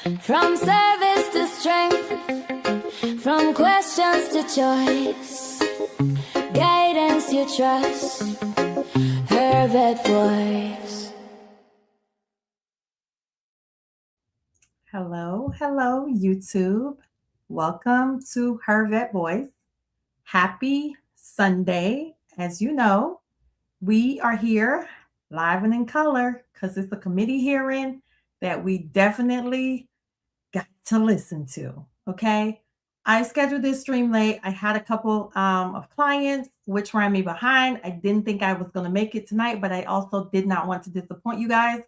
From service to strength, from questions to choice, guidance you trust, Hervetsvoice. Hello, YouTube. Welcome to Hervetsvoice. Happy Sunday. As you know, we are here live and in color because it's a committee hearing that we definitely got to listen to. Okay. I scheduled this stream late. I had a couple of clients which ran me behind. I didn't think I was going to make it tonight, but I also did not want to disappoint you guys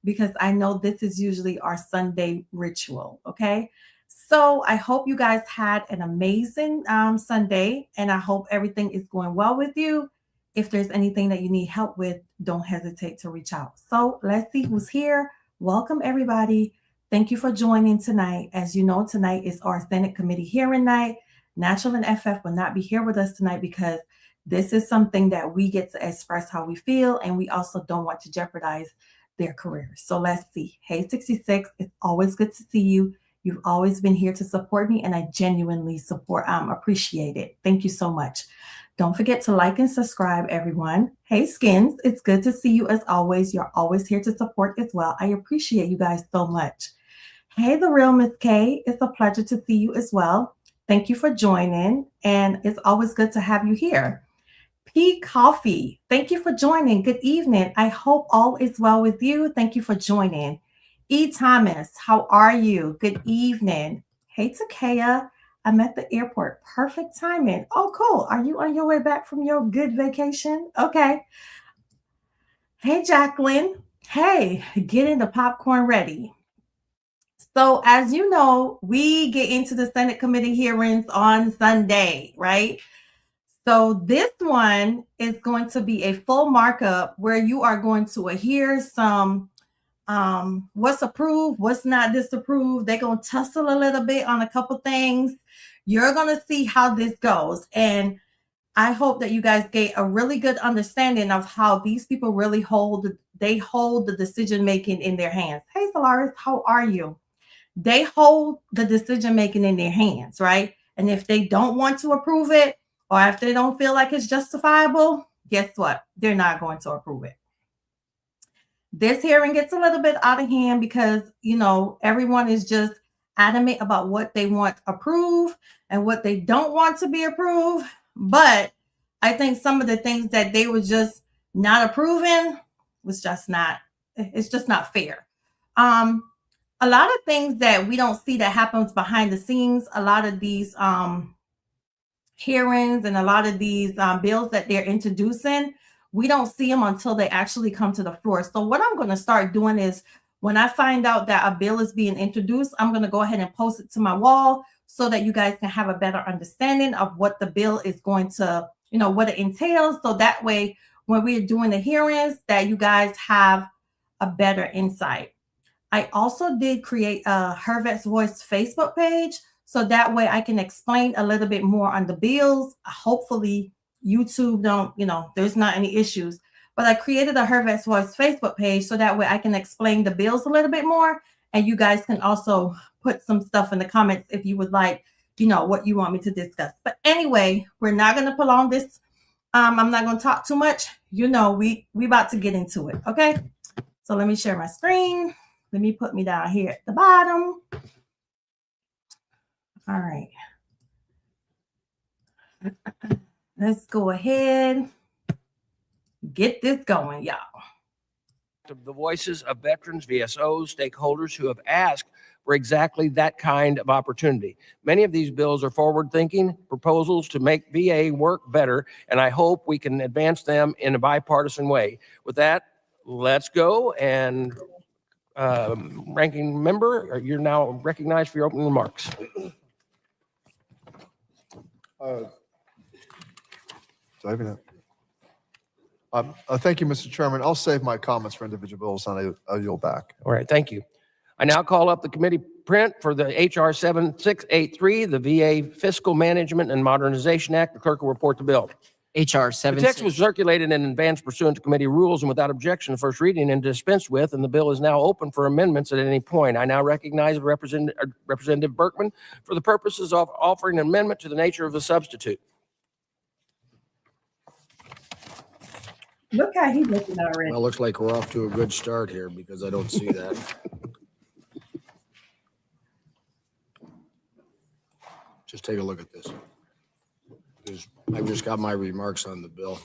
because I know this is usually our Sunday ritual. Okay. So I hope you guys had an amazing Sunday, and I hope everything is going well with you. If there's anything that you need help with, don't hesitate to reach out. So let's see who's here. Welcome, everybody. Thank you for joining tonight. As you know, tonight is our Senate Committee hearing night. Natural and FF will not be here with us tonight because this is something that we get to express how we feel, and we also don't want to jeopardize their careers. So let's see. Hey, 66, it's always good to see you. You've always been here to support me, and I genuinely appreciate it. Thank you so much. Don't forget to like and subscribe, everyone. Hey, Skins, it's good to see you as always. You're always here to support as well. I appreciate you guys so much. Hey, The Real Miss K, it's a pleasure to see you as well. Thank you for joining, and it's always good to have you here. P Coffee, thank you for joining. Good evening. I hope all is well with you. Thank you for joining. E. Thomas, how are you? Good evening. Hey, Takea, I'm at the airport. Perfect timing. Oh, cool. Are you on your way back from your good vacation? Okay. Hey, Jacqueline. Hey, getting the popcorn ready. So as you know, we get into the Senate committee hearings on Sunday, right? So this one is going to be a full markup where you are going to hear some what's approved, what's not disapproved. They're going to tussle a little bit on a couple things. You're going to see how this goes. And I hope that you guys get a really good understanding of how these people really hold the decision making in their hands. Hey, Solaris, how are you? They hold the decision making in their hands, right? And if they don't want to approve it, or if they don't feel like it's justifiable, guess what? They're not going to approve it. This hearing gets a little bit out of hand because, you know, everyone is just adamant about what they want approved and what they don't want to be approved. But I think some of the things that they were just not approving was just not, it's just not fair. A lot of things that we don't see that happens behind the scenes, a lot of these hearings and a lot of these bills that they're introducing, we don't see them until they actually come to the floor. So what I'm going to start doing is when I find out that a bill is being introduced, I'm going to go ahead and post it to my wall so that you guys can have a better understanding of what the bill is going to, you know, what it entails. So that way, when we're doing the hearings, that you guys have a better insight. I also did create a Hervetsvoice Facebook page, so that way I can explain a little bit more on the bills. Hopefully YouTube don't, you know, there's not any issues, but I created a Hervetsvoice Facebook page so that way I can explain the bills a little bit more, and you guys can also put some stuff in the comments if you would like, you know, what you want me to discuss. But anyway, we're not going to prolong this. I'm not going to talk too much. You know, we about to get into it. Okay. So let me share my screen. Let me put me down here at the bottom. All right. Let's go ahead. Get this going, y'all. The voices of veterans, VSOs, stakeholders who have asked for exactly that kind of opportunity. Many of these bills are forward-thinking proposals to make VA work better, and I hope we can advance them in a bipartisan way. With that, let's go. And ranking member, you're now recognized for your opening remarks. Thank you, Mr. Chairman. I'll save my comments for individual bills, and I'll yield back. All right, thank you. I now call up the committee print for the HR 7683, the VA Fiscal Management and Modernization Act. The clerk will report the bill. HR The 7. text was circulated in advance pursuant to committee rules and without objection, first reading and dispensed with, and the bill is now open for amendments at any point. I now recognize Representative Berkman for the purposes of offering an amendment to the nature of a substitute. Look how he's looking already. Well, looks like we're off to a good start here because I don't see that. Just take a look at this. I've just got my remarks on the bill.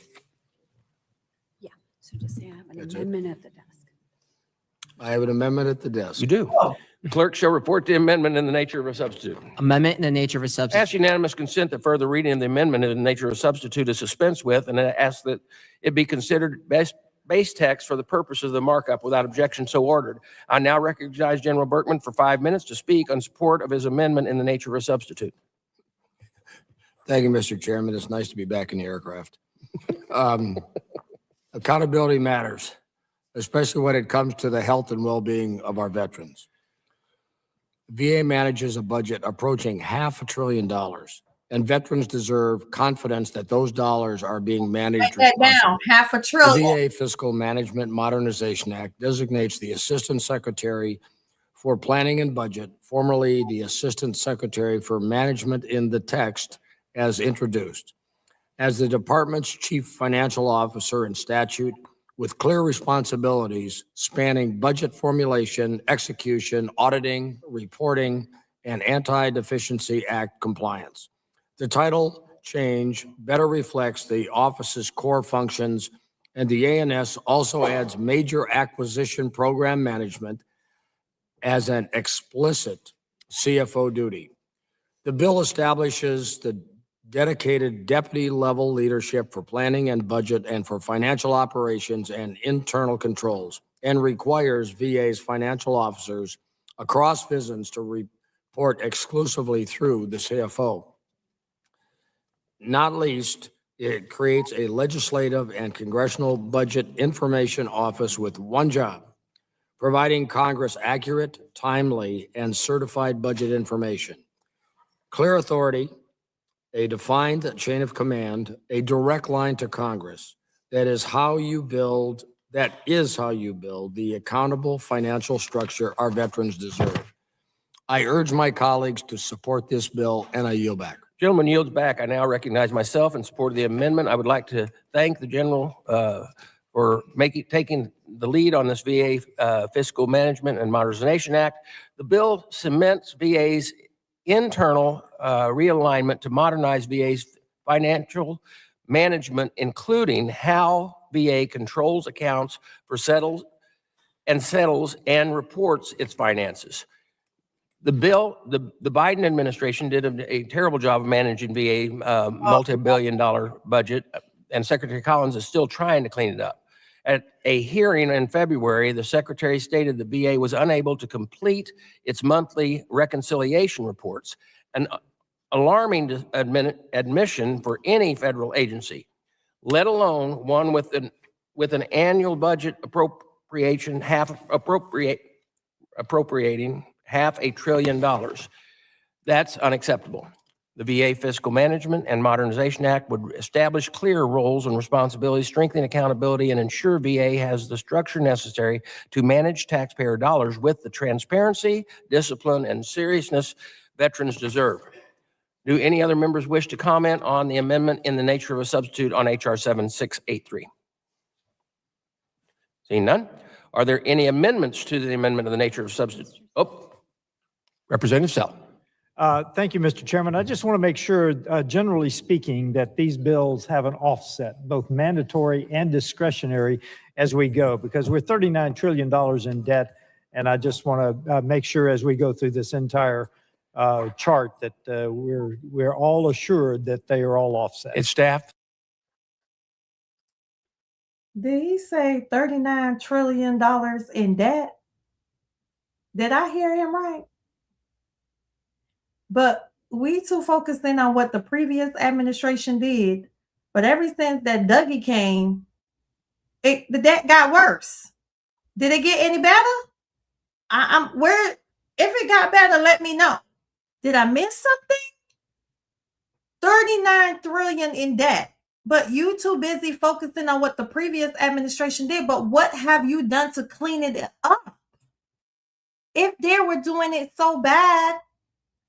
So just say I have an That's it. amendment at the desk. I have an amendment at the desk. You do. The clerk shall report the amendment in the nature of a substitute. Amendment in the nature of a substitute. Ask unanimous consent that further reading of the amendment in the nature of a substitute is dispensed with, and ask that it be considered base text for the purpose of the markup without objection so ordered. I now recognize General Berkman for 5 minutes to speak on support of his amendment in the nature of a substitute. Thank you, Mr. Chairman. It's nice to be back in the aircraft. Accountability matters, especially when it comes to the health and well-being of our veterans. VA manages a budget approaching $500 billion, and veterans deserve confidence that those dollars are being managed Write that down, responsibly. $500 billion. The VA Fiscal Management Modernization Act designates the Assistant Secretary for Planning and Budget, formerly the Assistant Secretary for Management in the text, as introduced, as the department's chief financial officer in statute, with clear responsibilities spanning budget formulation, execution, auditing, reporting, and Anti-Deficiency Act compliance. The title change better reflects the office's core functions, and the ANS also adds major acquisition program management as an explicit CFO duty. The bill establishes the dedicated deputy level leadership for planning and budget and for financial operations and internal controls, and requires VA's financial officers across VISNs to report exclusively through the CFO. Not least, it creates a legislative and congressional budget information office with one job, providing Congress accurate, timely, and certified budget information. Clear authority, a defined chain of command, a direct line to Congress. That is how you build the accountable financial structure our veterans deserve. I urge my colleagues to support this bill, and I yield back. Gentleman yields back. I now recognize myself in support of the amendment. I would like to thank the general for taking the lead on this VA Fiscal Management and Modernization Act. The bill cements VA's internal realignment to modernize VA's financial management, including how VA controls accounts for settles and reports its finances. The Biden administration did a terrible job of managing VA multi-billion-dollar budget, and Secretary Collins is still trying to clean it up. At a hearing in February, the secretary stated the VA was unable to complete its monthly reconciliation reports, an alarming admission for any federal agency, let alone one with an annual budget appropriating $500 billion. That's unacceptable. The VA Fiscal Management and Modernization Act would establish clear roles and responsibilities, strengthen accountability, and ensure VA has the structure necessary to manage taxpayer dollars with the transparency, discipline, and seriousness veterans deserve. Do any other members wish to comment on the amendment in the nature of a substitute on HR 7683? Seeing none, are there any amendments to the amendment of the nature of a substitute? Oh, Representative Sell. Thank you, Mr. Chairman. I just want to make sure, generally speaking, that these bills have an offset, both mandatory and discretionary as we go, because we're $39 trillion in debt. And I just want to make sure as we go through this entire chart that we're all assured that they are all offset. It's staff. Did he say $39 trillion in debt? Did I hear him right? But we too focused in on what the previous administration did. But ever since that Dougie came, the debt got worse. Did it get any better? If it got better, let me know. Did I miss something? $39 trillion in debt. But you too busy focusing on what the previous administration did. But what have you done to clean it up? If they were doing it so bad,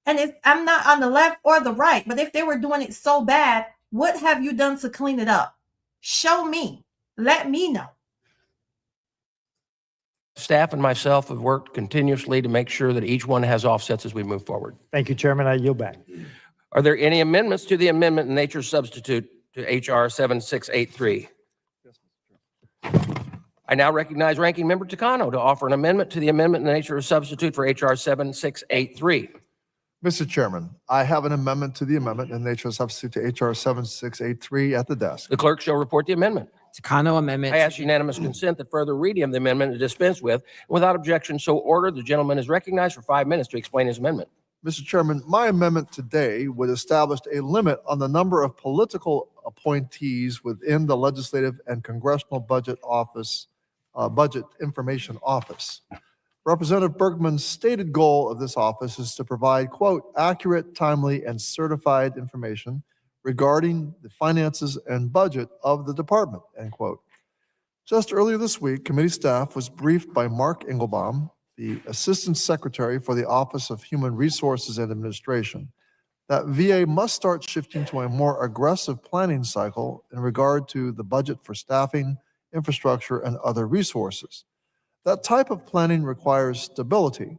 and I'm not on the left or the right, but if they were doing it so bad, what have you done to clean it up? Show me. Let me know. Staff and myself have worked continuously to make sure that each one has offsets as we move forward. Thank you, Chairman. I yield back. Are there any amendments to the amendment in nature substitute to HR 7683? I now recognize Ranking Member Takano to offer an amendment to the amendment in the nature of substitute for HR 7683. Mr. Chairman, I have an amendment to the amendment in nature of substitute to HR 7683 at the desk. The clerk shall report the amendment. Takano Amendment. I ask unanimous consent that further reading of the amendment is dispensed with. Without objection, so ordered. The gentleman is recognized for 5 minutes to explain his amendment. Mr. Chairman, my amendment today would establish a limit on the number of political appointees within the Legislative and Congressional Budget Office, Budget Information Office. Representative Bergman's stated goal of this office is to provide, quote, accurate, timely, and certified information regarding the finances and budget of the department, end quote. Just earlier this week, committee staff was briefed by Mark Engelbaum, the Assistant Secretary for the Office of Human Resources and Administration, that VA must start shifting to a more aggressive planning cycle in regard to the budget for staffing, infrastructure, and other resources. That type of planning requires stability.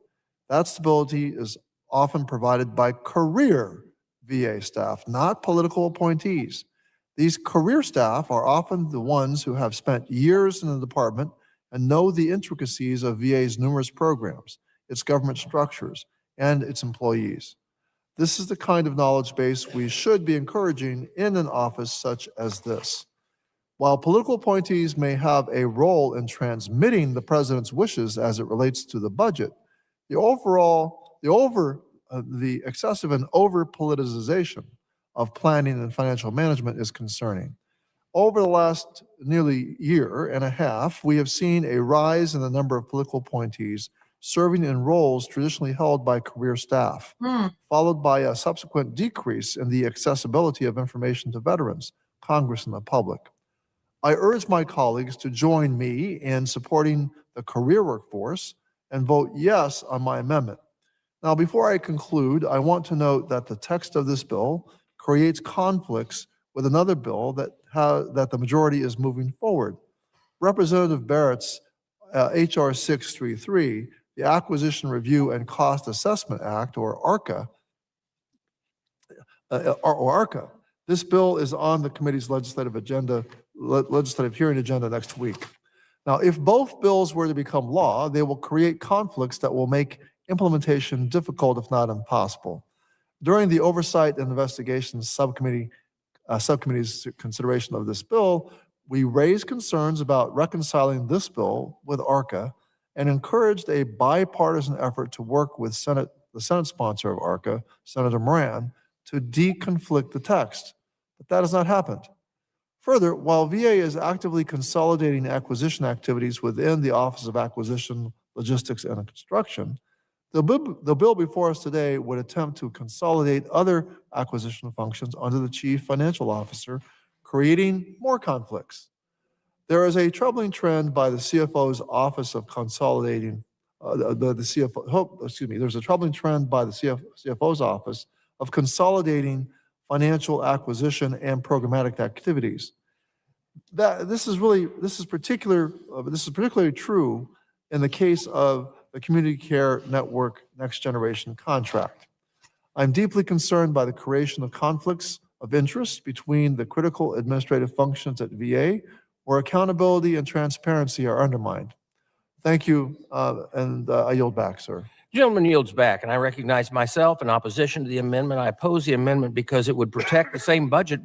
That stability is often provided by career VA staff, not political appointees. These career staff are often the ones who have spent years in the department and know the intricacies of VA's numerous programs, its government structures, and its employees. This is the kind of knowledge base we should be encouraging in an office such as this. While political appointees may have a role in transmitting the president's wishes as it relates to the budget, the excessive and over-politicization of planning and financial management is concerning. Over the last nearly year and a half, we have seen a rise in the number of political appointees serving in roles traditionally held by career staff, followed by a subsequent decrease in the accessibility of information to veterans, Congress, and the public. I urge my colleagues to join me in supporting the career workforce and vote yes on my amendment. Now, before I conclude, I want to note that the text of this bill creates conflicts with another bill that the majority is moving forward. Representative Barrett's HR 633, the Acquisition Review and Cost Assessment Act, or ARCA, This bill is on the committee's legislative hearing agenda next week. Now, if both bills were to become law, they will create conflicts that will make implementation difficult, if not impossible. During the Oversight and Investigations Subcommittee's consideration of this bill, we raised concerns about reconciling this bill with ARCA and encouraged a bipartisan effort to work with the Senate sponsor of ARCA, Senator Moran, to deconflict the text. But that has not happened. Further, while VA is actively consolidating acquisition activities within the Office of Acquisition, Logistics, and Construction, the bill before us today would attempt to consolidate other acquisition functions under the Chief Financial Officer, creating more conflicts. There is a troubling trend by the CFO's Office of Consolidating, there's a troubling trend by the CFO's Office of consolidating financial acquisition and programmatic activities. This is particularly true in the case of the Community Care Network Next Generation contract. I'm deeply concerned by the creation of conflicts of interest between the critical administrative functions at VA, where accountability and transparency are undermined. Thank you, and I yield back, sir. Gentleman yields back, and I recognize myself in opposition to the amendment. I oppose the amendment because it would protect the same budget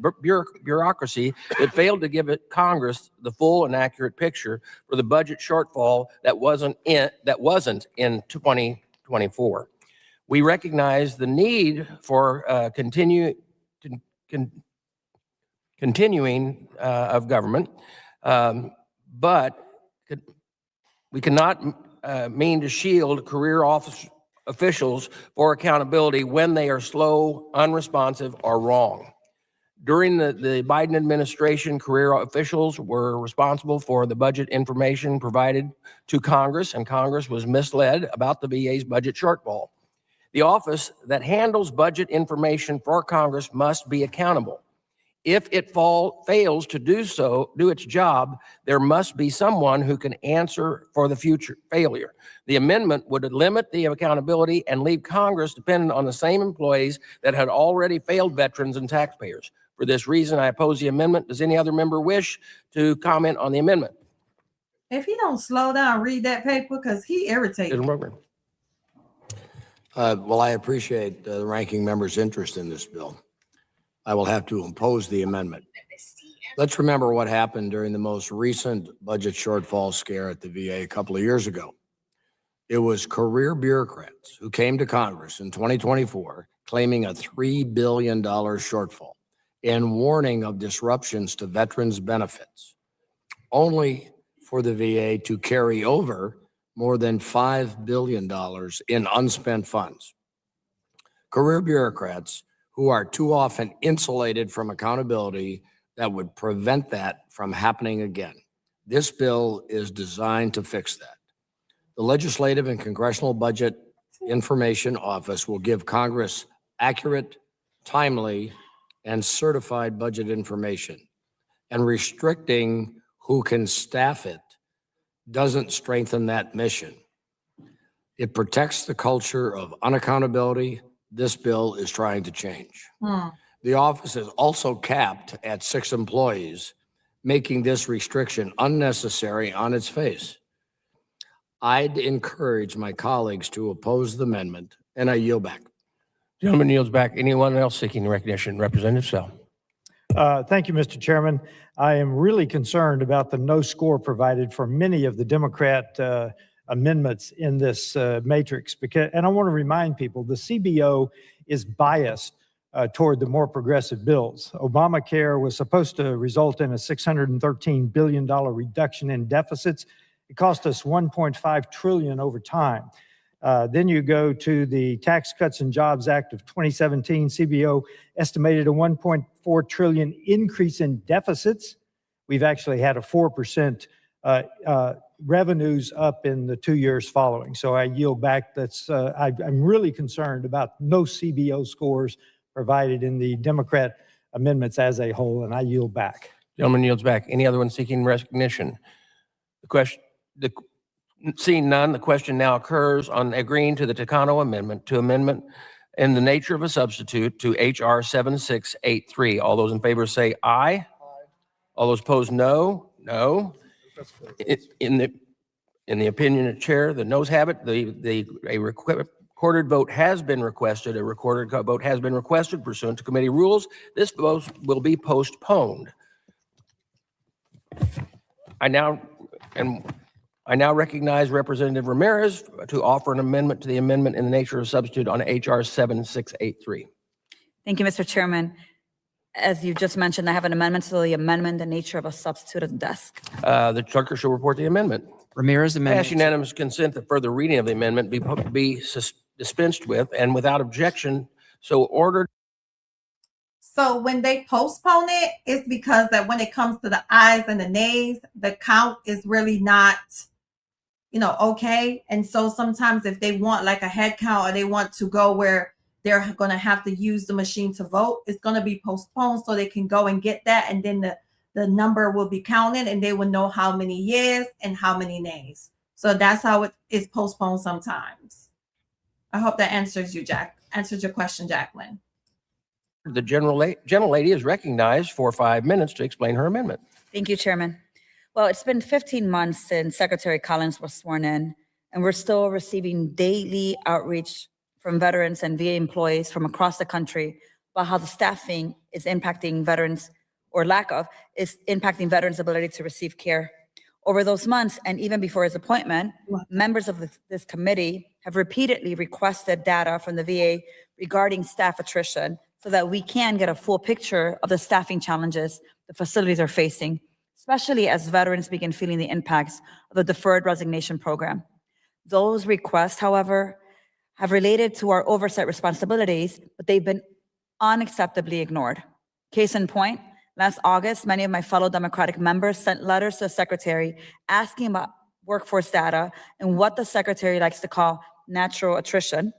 bureaucracy that failed to give Congress the full and accurate picture for the budget shortfall that wasn't in 2024. We recognize the need for continuing of government, but we cannot mean to shield career office officials for accountability when they are slow, unresponsive, or wrong. During the Biden administration, career officials were responsible for the budget information provided to Congress, and Congress was misled about the VA's budget shortfall. The office that handles budget information for Congress must be accountable. If it fails to do its job, there must be someone who can answer for the future failure. The amendment would limit the accountability and leave Congress dependent on the same employees that had already failed veterans and taxpayers. For this reason, I oppose the amendment. Does any other member wish to comment on the amendment? If he don't slow down, read that paper, because he irritates me. Well, I appreciate the ranking member's interest in this bill. I will have to oppose the amendment. Let's remember what happened during the most recent budget shortfall scare at the VA a couple of years ago. It was career bureaucrats who came to Congress in 2024 claiming a $3 billion shortfall and warning of disruptions to veterans' benefits, only for the VA to carry over more than $5 billion in unspent funds. Career bureaucrats who are too often insulated from accountability that would prevent that from happening again. This bill is designed to fix that. The Legislative and Congressional Budget Information Office will give Congress accurate, timely, and certified budget information. And restricting who can staff it doesn't strengthen that mission. It protects the culture of unaccountability this bill is trying to change. The office is also capped at 6 employees, making this restriction unnecessary on its face. I'd encourage my colleagues to oppose the amendment, and I yield back. Gentleman yields back. Anyone else seeking recognition? Representative Sell. Thank you, Mr. Chairman. I am really concerned about the no score provided for many of the Democrat amendments in this matrix, and I want to remind people the CBO is biased toward the more progressive bills. Obamacare was supposed to result in a $613 billion reduction in deficits. It cost us $1.5 trillion over time. Then you go to the Tax Cuts and Jobs Act of 2017. CBO estimated a $1.4 trillion increase in deficits. We've actually had a 4% revenues up in the 2 years following. So I yield back. I'm really concerned about no CBO scores provided in the Democrat amendments as a whole, and I yield back. Gentleman yields back. Any other one seeking recognition? Seeing none, the question now occurs on agreeing to the Takano amendment to amendment in the nature of a substitute to H.R. 7683. All those in favor say aye. Aye. All those opposed, no. No. In the opinion of chair, the noes have it. A recorded vote has been requested. A recorded vote has been requested pursuant to committee rules. This vote will be postponed. I now recognize Representative Ramirez to offer an amendment to the amendment in the nature of a substitute on H.R. 7683. Thank you, Mr. Chairman. As you just mentioned, I have an amendment to the amendment, the nature of a substitute at the desk. The clerk shall report the amendment. Ramirez amendment. Pass unanimous consent that further reading of the amendment be dispensed with and without objection, so ordered. So when they postpone it, it's because that when it comes to the ayes and the nays, the count is really not, okay. And so sometimes if they want like a head count or they want to go where they're going to have to use the machine to vote, it's going to be postponed so they can go and get that. And then the number will be counted and they will know how many yeas and how many nays. So that's how it is postponed sometimes. I hope that answers your question, Jacqueline. The gentle lady is recognized for 5 minutes to explain her amendment. Thank you, Chairman. Well, it's been 15 months since Secretary Collins was sworn in, and we're still receiving daily outreach from veterans and VA employees from across the country about how the staffing is impacting veterans, or lack of, is impacting veterans' ability to receive care. Over those months, and even before his appointment, members of this committee have repeatedly requested data from the VA regarding staff attrition so that we can get a full picture of the staffing challenges the facilities are facing, especially as veterans begin feeling the impacts of the deferred resignation program. Those requests, however, have related to our oversight responsibilities, but they've been unacceptably ignored. Case in point, last August, many of my fellow Democratic members sent letters to the secretary asking about workforce data and what the secretary likes to call natural attrition.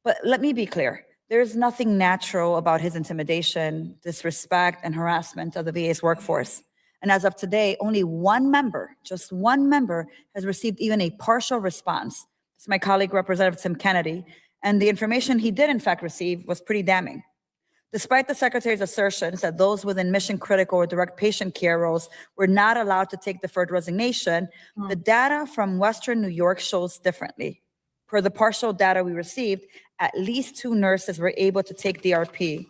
But let me be clear, there is nothing natural about his intimidation, disrespect, and harassment of the VA's workforce. And as of today, only one member, just one member, has received even a partial response. It's my colleague, Representative Tim Kennedy, and the information he did in fact receive was pretty damning. Despite the secretary's assertions that those within mission-critical or direct patient care roles were not allowed to take deferred resignation, the data from Western New York shows differently. Per the partial data we received, at least 2 nurses were able to take DRP.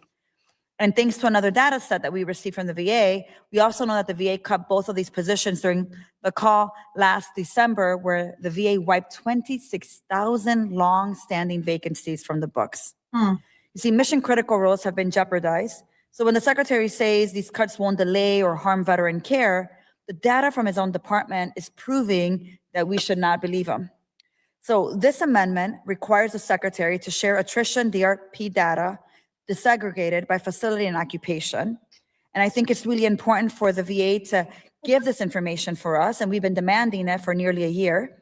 And thanks to another data set that we received from the VA, we also know that the VA cut both of these positions during the call last December, where the VA wiped 26,000 long-standing vacancies from the books. You see, mission-critical roles have been jeopardized. So when the secretary says these cuts won't delay or harm veteran care, the data from his own department is proving that we should not believe him. So this amendment requires the secretary to share attrition DRP data disaggregated by facility and occupation. And I think it's really important for the VA to give this information for us, and we've been demanding it for nearly a year.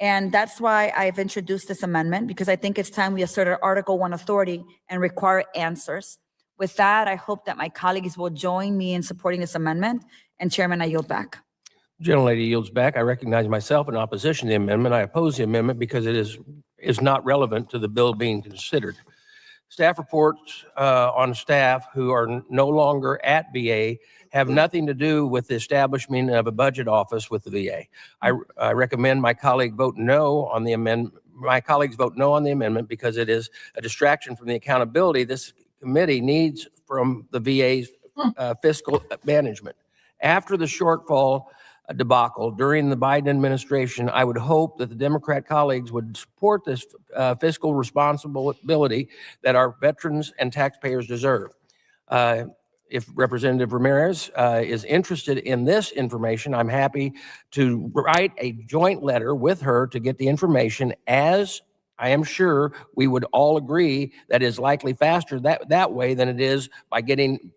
And that's why I've introduced this amendment, because I think it's time we assert our Article 1 authority and require answers. With that, I hope that my colleagues will join me in supporting this amendment. And Chairman, I yield back. Gentlelady yields back. I recognize myself in opposition to the amendment. I oppose the amendment because it is not relevant to the bill being considered. Staff reports on staff who are no longer at VA have nothing to do with the establishment of a budget office with the VA. I recommend my colleague vote no on the amendment. My colleagues vote no on the amendment because it is a distraction from the accountability this committee needs from the VA's fiscal management. After the shortfall debacle during the Biden administration, I would hope that the Democrat colleagues would support this fiscal responsibility that our veterans and taxpayers deserve. If Representative Ramirez is interested in this information, I'm happy to write a joint letter with her to get the information, as I am sure we would all agree that is likely faster that way than it is by getting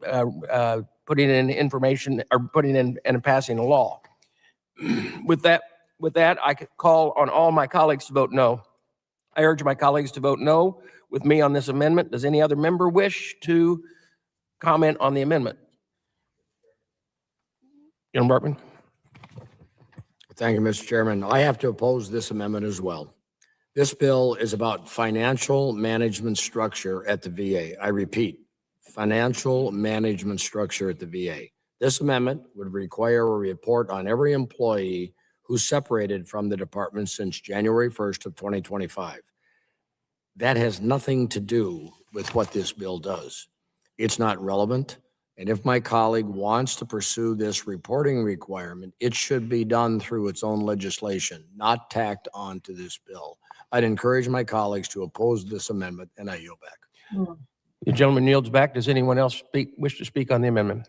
putting in information or putting in and passing a law. With that, I could call on all my colleagues to vote no. I urge my colleagues to vote no with me on this amendment. Does any other member wish to comment on the amendment? Young Berkman. Thank you, Mr. Chairman. I have to oppose this amendment as well. This bill is about financial management structure at the VA. I repeat, financial management structure at the VA. This amendment would require a report on every employee who's separated from the department since January 1st of 2025. That has nothing to do with what this bill does. It's not relevant. And if my colleague wants to pursue this reporting requirement, it should be done through its own legislation, not tacked on to this bill. I'd encourage my colleagues to oppose this amendment, and I yield back. The gentleman yields back. Does anyone else wish to speak on the amendment?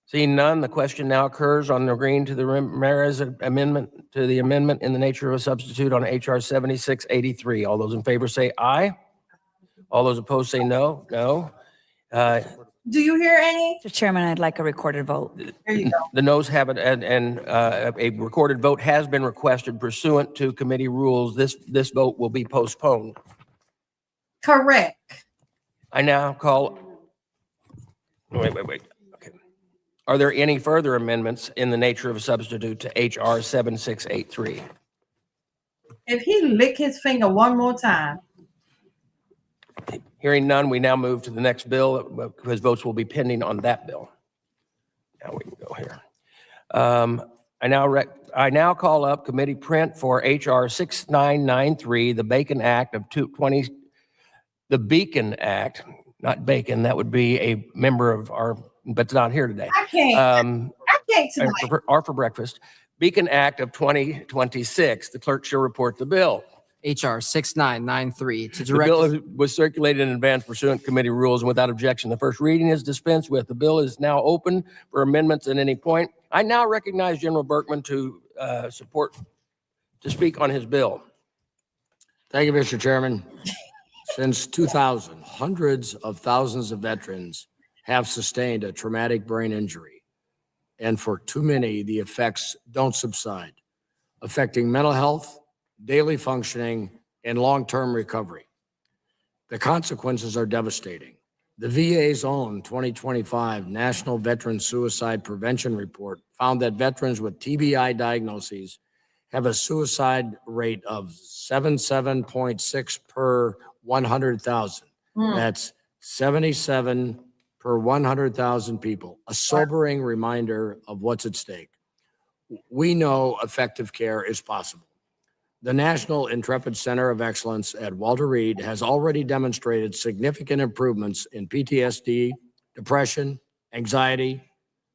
Seeing none, the question now occurs on agreeing to the Ramirez amendment to the amendment in the nature of a substitute on HR 7683. All those in favor say aye. All those opposed say no. No. Do you hear any? Mr. Chairman, I'd like a recorded vote. There you go. The noes have it, and a recorded vote has been requested pursuant to committee rules. This vote will be postponed. Correct. I now call. Wait. Okay. Are there any further amendments in the nature of a substitute to HR 7683? If he lick his finger one more time. Hearing none, we now move to the next bill because votes will be pending on that bill. Now we can go here. I now call up committee print for HR 6993, the Bacon Act of 2020. The Beacon Act, not Bacon. That would be a member of our, but it's not here today. I can't tonight. Or for breakfast. Beacon Act of 2026. The clerk shall report the bill. HR 6993 to The direct. bill was circulated in advance pursuant to committee rules and without objection. The first reading is dispensed with. The bill is now open for amendments at any point. I now recognize General Berkman to speak on his bill. Thank you, Mr. Chairman. Since 2000, hundreds of thousands of veterans have sustained a traumatic brain injury. And for too many, the effects don't subside, affecting mental health, daily functioning, and long-term recovery. The consequences are devastating. The VA's own 2025 National Veteran Suicide Prevention Report found that veterans with TBI diagnoses have a suicide rate of 77.6 per 100,000. That's 77 per 100,000 people, a sobering reminder of what's at stake. We know effective care is possible. The National Intrepid Center of Excellence at Walter Reed has already demonstrated significant improvements in PTSD, depression, anxiety,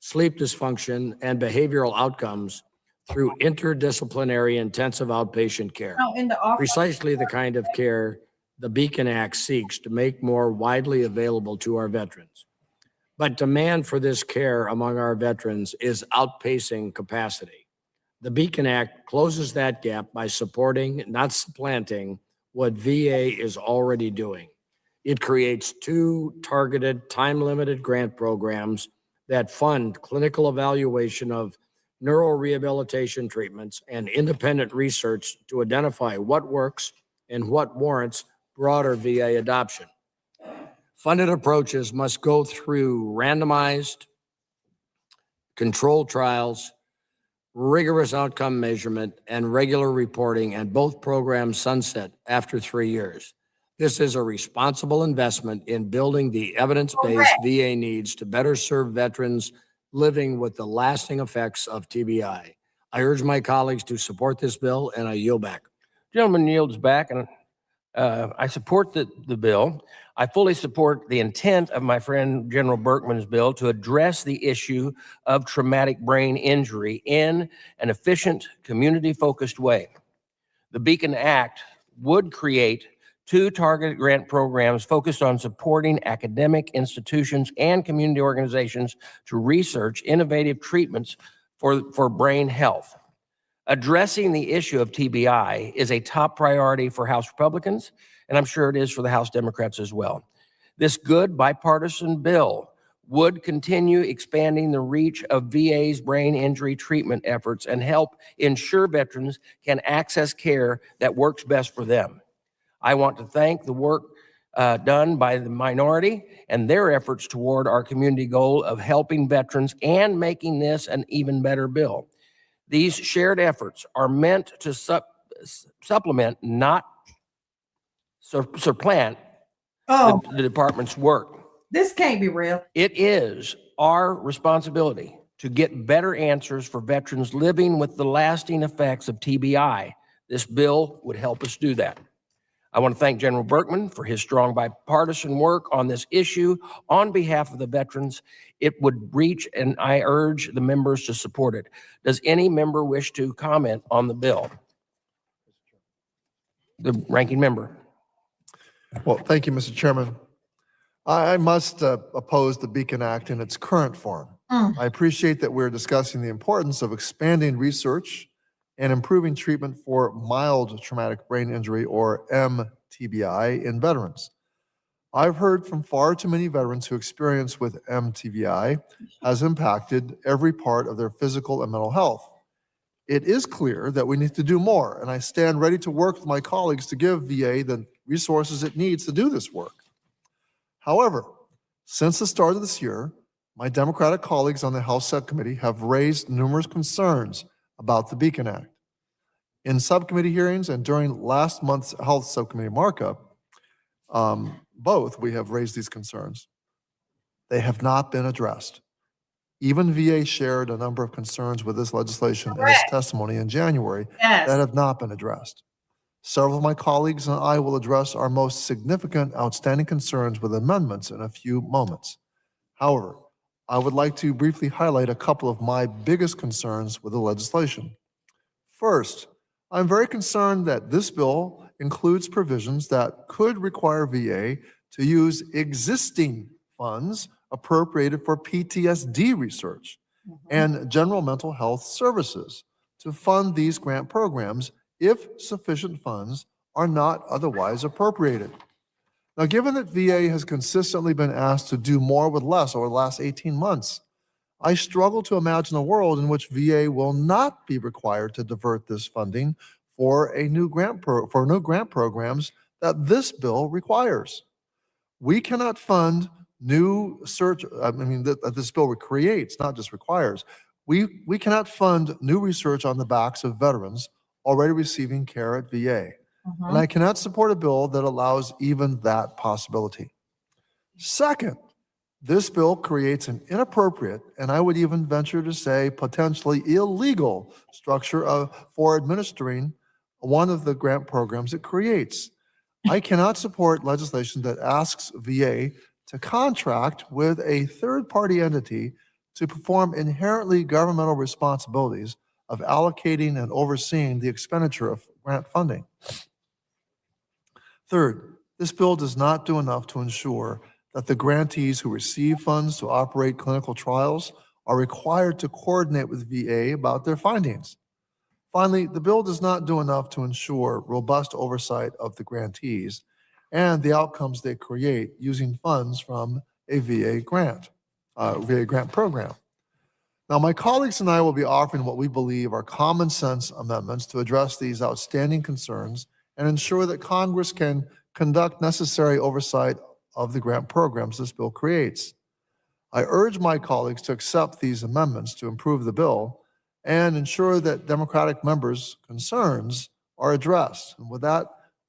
sleep dysfunction, and behavioral outcomes through interdisciplinary intensive outpatient care. Now, in the office, Precisely the kind of care the Beacon Act seeks to make more widely available to our veterans. But demand for this care among our veterans is outpacing capacity. The Beacon Act closes that gap by supporting, not supplanting, what VA is already doing. It creates 2 targeted, time-limited grant programs that fund clinical evaluation of neurorehabilitation treatments and independent research to identify what works and what warrants broader VA adoption. Funded approaches must go through randomized, controlled trials, rigorous outcome measurement, and regular reporting, and both programs sunset after 3 years. This is a responsible investment in building the evidence-based VA needs to better serve veterans living with the lasting effects of TBI. I urge my colleagues to support this bill, and I yield back. Gentleman yields back, and I support the bill. I fully support the intent of my friend General Berkman's bill to address the issue of traumatic brain injury in an efficient, community-focused way. The Beacon Act would create 2 targeted grant programs focused on supporting academic institutions and community organizations to research innovative treatments for brain health. Addressing the issue of TBI is a top priority for House Republicans, and I'm sure it is for the House Democrats as well. This good bipartisan bill would continue expanding the reach of VA's brain injury treatment efforts and help ensure veterans can access care that works best for them. I want to thank the work done by the minority and their efforts toward our community goal of helping veterans and making this an even better bill. These shared efforts are meant to supplement, not supplant the department's work. This can't be real. It is our responsibility to get better answers for veterans living with the lasting effects of TBI. This bill would help us do that. I want to thank General Berkman for his strong bipartisan work on this issue on behalf of the veterans. It would reach, and I urge the members to support it. Does any member wish to comment on the bill? The ranking member. Well, thank you, Mr. Chairman. I must oppose the Beacon Act in its current form. I appreciate that we're discussing the importance of expanding research and improving treatment for mild traumatic brain injury, or MTBI, in veterans. I've heard from far too many veterans who experience with MTBI has impacted every part of their physical and mental health. It is clear that we need to do more, and I stand ready to work with my colleagues to give VA the resources it needs to do this work. However, since the start of this year, my Democratic colleagues on the House Subcommittee have raised numerous concerns about the Beacon Act. In subcommittee hearings and during last month's Health Subcommittee markup, both we have raised these concerns. They have not been addressed. Even VA shared a number of concerns with this legislation in its testimony in January that have not been addressed. Several of my colleagues and I will address our most significant outstanding concerns with amendments in a few moments. However, I would like to briefly highlight a couple of my biggest concerns with the legislation. First, I'm very concerned that this bill includes provisions that could require VA to use existing funds appropriated for PTSD research and general mental health services to fund these grant programs if sufficient funds are not otherwise appropriated. Now, given that VA has consistently been asked to do more with less over the last 18 months, I struggle to imagine a world in which VA will not be required to divert this funding for new grant programs that this bill requires. We cannot fund new search, that this bill creates, not just requires. We cannot fund new research on the backs of veterans already receiving care at VA. And I cannot support a bill that allows even that possibility. Second, this bill creates an inappropriate, and I would even venture to say potentially illegal structure for administering one of the grant programs it creates. I cannot support legislation that asks VA to contract with a third-party entity to perform inherently governmental responsibilities of allocating and overseeing the expenditure of grant funding. Third, this bill does not do enough to ensure that the grantees who receive funds to operate clinical trials are required to coordinate with VA about their findings. Finally, the bill does not do enough to ensure robust oversight of the grantees and the outcomes they create using funds from a VA grant program. Now, my colleagues and I will be offering what we believe are common sense amendments to address these outstanding concerns and ensure that Congress can conduct necessary oversight of the grant programs this bill creates. I urge my colleagues to accept these amendments to improve the bill and ensure that Democratic members' concerns are addressed. And with that,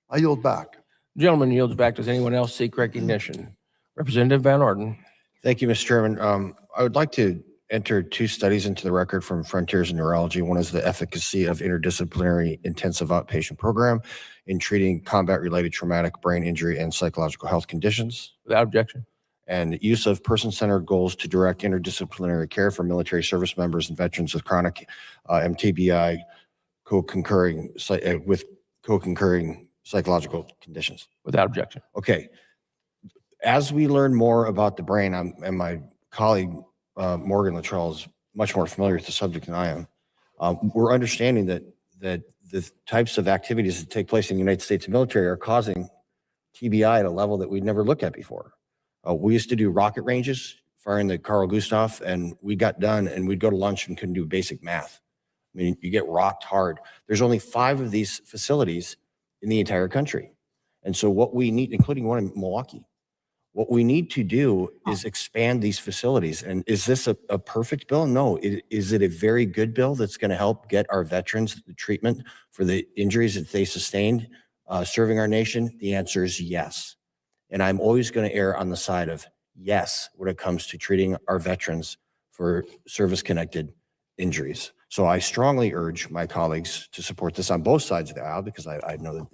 I yield back. Gentleman yields back. Does anyone else seek recognition? Representative Van Orden. Thank you, Mr. Chairman. I would like to enter two studies into the record from Frontiers in Neurology. One is the efficacy of interdisciplinary intensive outpatient program in treating combat-related traumatic brain injury and psychological health conditions. Without objection. And use of person-centered goals to direct interdisciplinary care for military service members and veterans with chronic MTBI with co-concurring psychological conditions. Without objection. Okay. As we learn more about the brain, and my colleague Morgan Luttrell is much more familiar with the subject than I am, we're understanding that the types of activities that take place in the United States military are causing TBI at a level that we'd never looked at before. We used to do rocket ranges, firing the Carl Gustav, and we got done and we'd go to lunch and couldn't do basic math. I mean, you get rocked hard. There's only 5 of these facilities in the entire country. And so what we need, including one in Milwaukee, what we need to do is expand these facilities. And is this a perfect bill? No. Is it a very good bill that's going to help get our veterans the treatment for the injuries that they sustained serving our nation? The answer is yes. And I'm always going to err on the side of yes when it comes to treating our veterans for service-connected injuries. So I strongly urge my colleagues to support this on both sides of the aisle, because I know that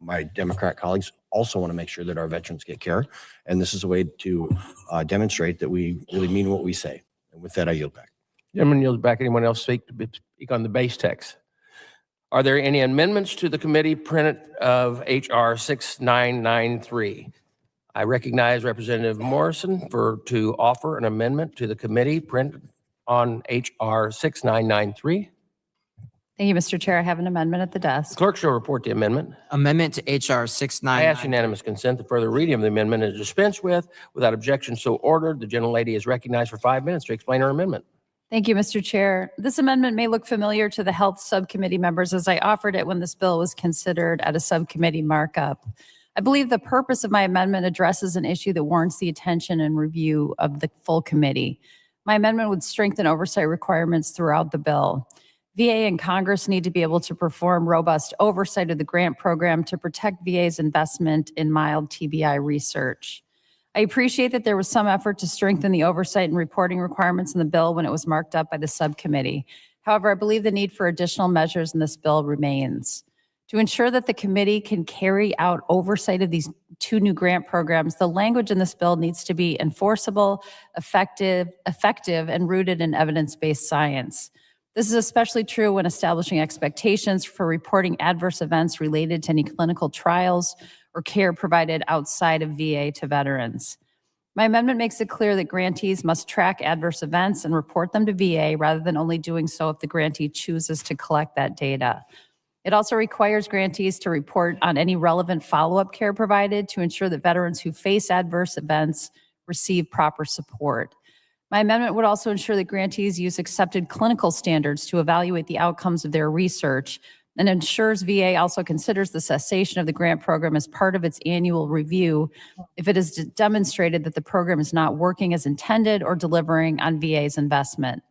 my Democrat colleagues also want to make sure that our veterans get care. And this is a way to demonstrate that we really mean what we say. And with that, I yield back. Gentleman yields back. Anyone else speak on the base text? Are there any amendments to the committee print of H.R. 6993? I recognize Representative Morrison to offer an amendment to the committee print on H.R. 6993. Thank you, Mr. Chair. I have an amendment at the desk. Clerk shall report the amendment. Amendment to H.R. 6993. I ask unanimous consent. The further reading of the amendment is dispensed with. Without objection, so ordered. The gentlelady is recognized for 5 minutes to explain her amendment. Thank you, Mr. Chair. This amendment may look familiar to the Health Subcommittee members, as I offered it when this bill was considered at a subcommittee markup. I believe the purpose of my amendment addresses an issue that warrants the attention and review of the full committee. My amendment would strengthen oversight requirements throughout the bill. VA and Congress need to be able to perform robust oversight of the grant program to protect VA's investment in mild TBI research. I appreciate that there was some effort to strengthen the oversight and reporting requirements in the bill when it was marked up by the subcommittee. However, I believe the need for additional measures in this bill remains. To ensure that the committee can carry out oversight of these 2 new grant programs, the language in this bill needs to be enforceable, effective, and rooted in evidence-based science. This is especially true when establishing expectations for reporting adverse events related to any clinical trials or care provided outside of VA to veterans. My amendment makes it clear that grantees must track adverse events and report them to VA rather than only doing so if the grantee chooses to collect that data. It also requires grantees to report on any relevant follow-up care provided to ensure that veterans who face adverse events receive proper support. My amendment would also ensure that grantees use accepted clinical standards to evaluate the outcomes of their research, and ensures VA also considers the cessation of the grant program as part of its annual review if it is demonstrated that the program is not working as intended or delivering on VA's investment.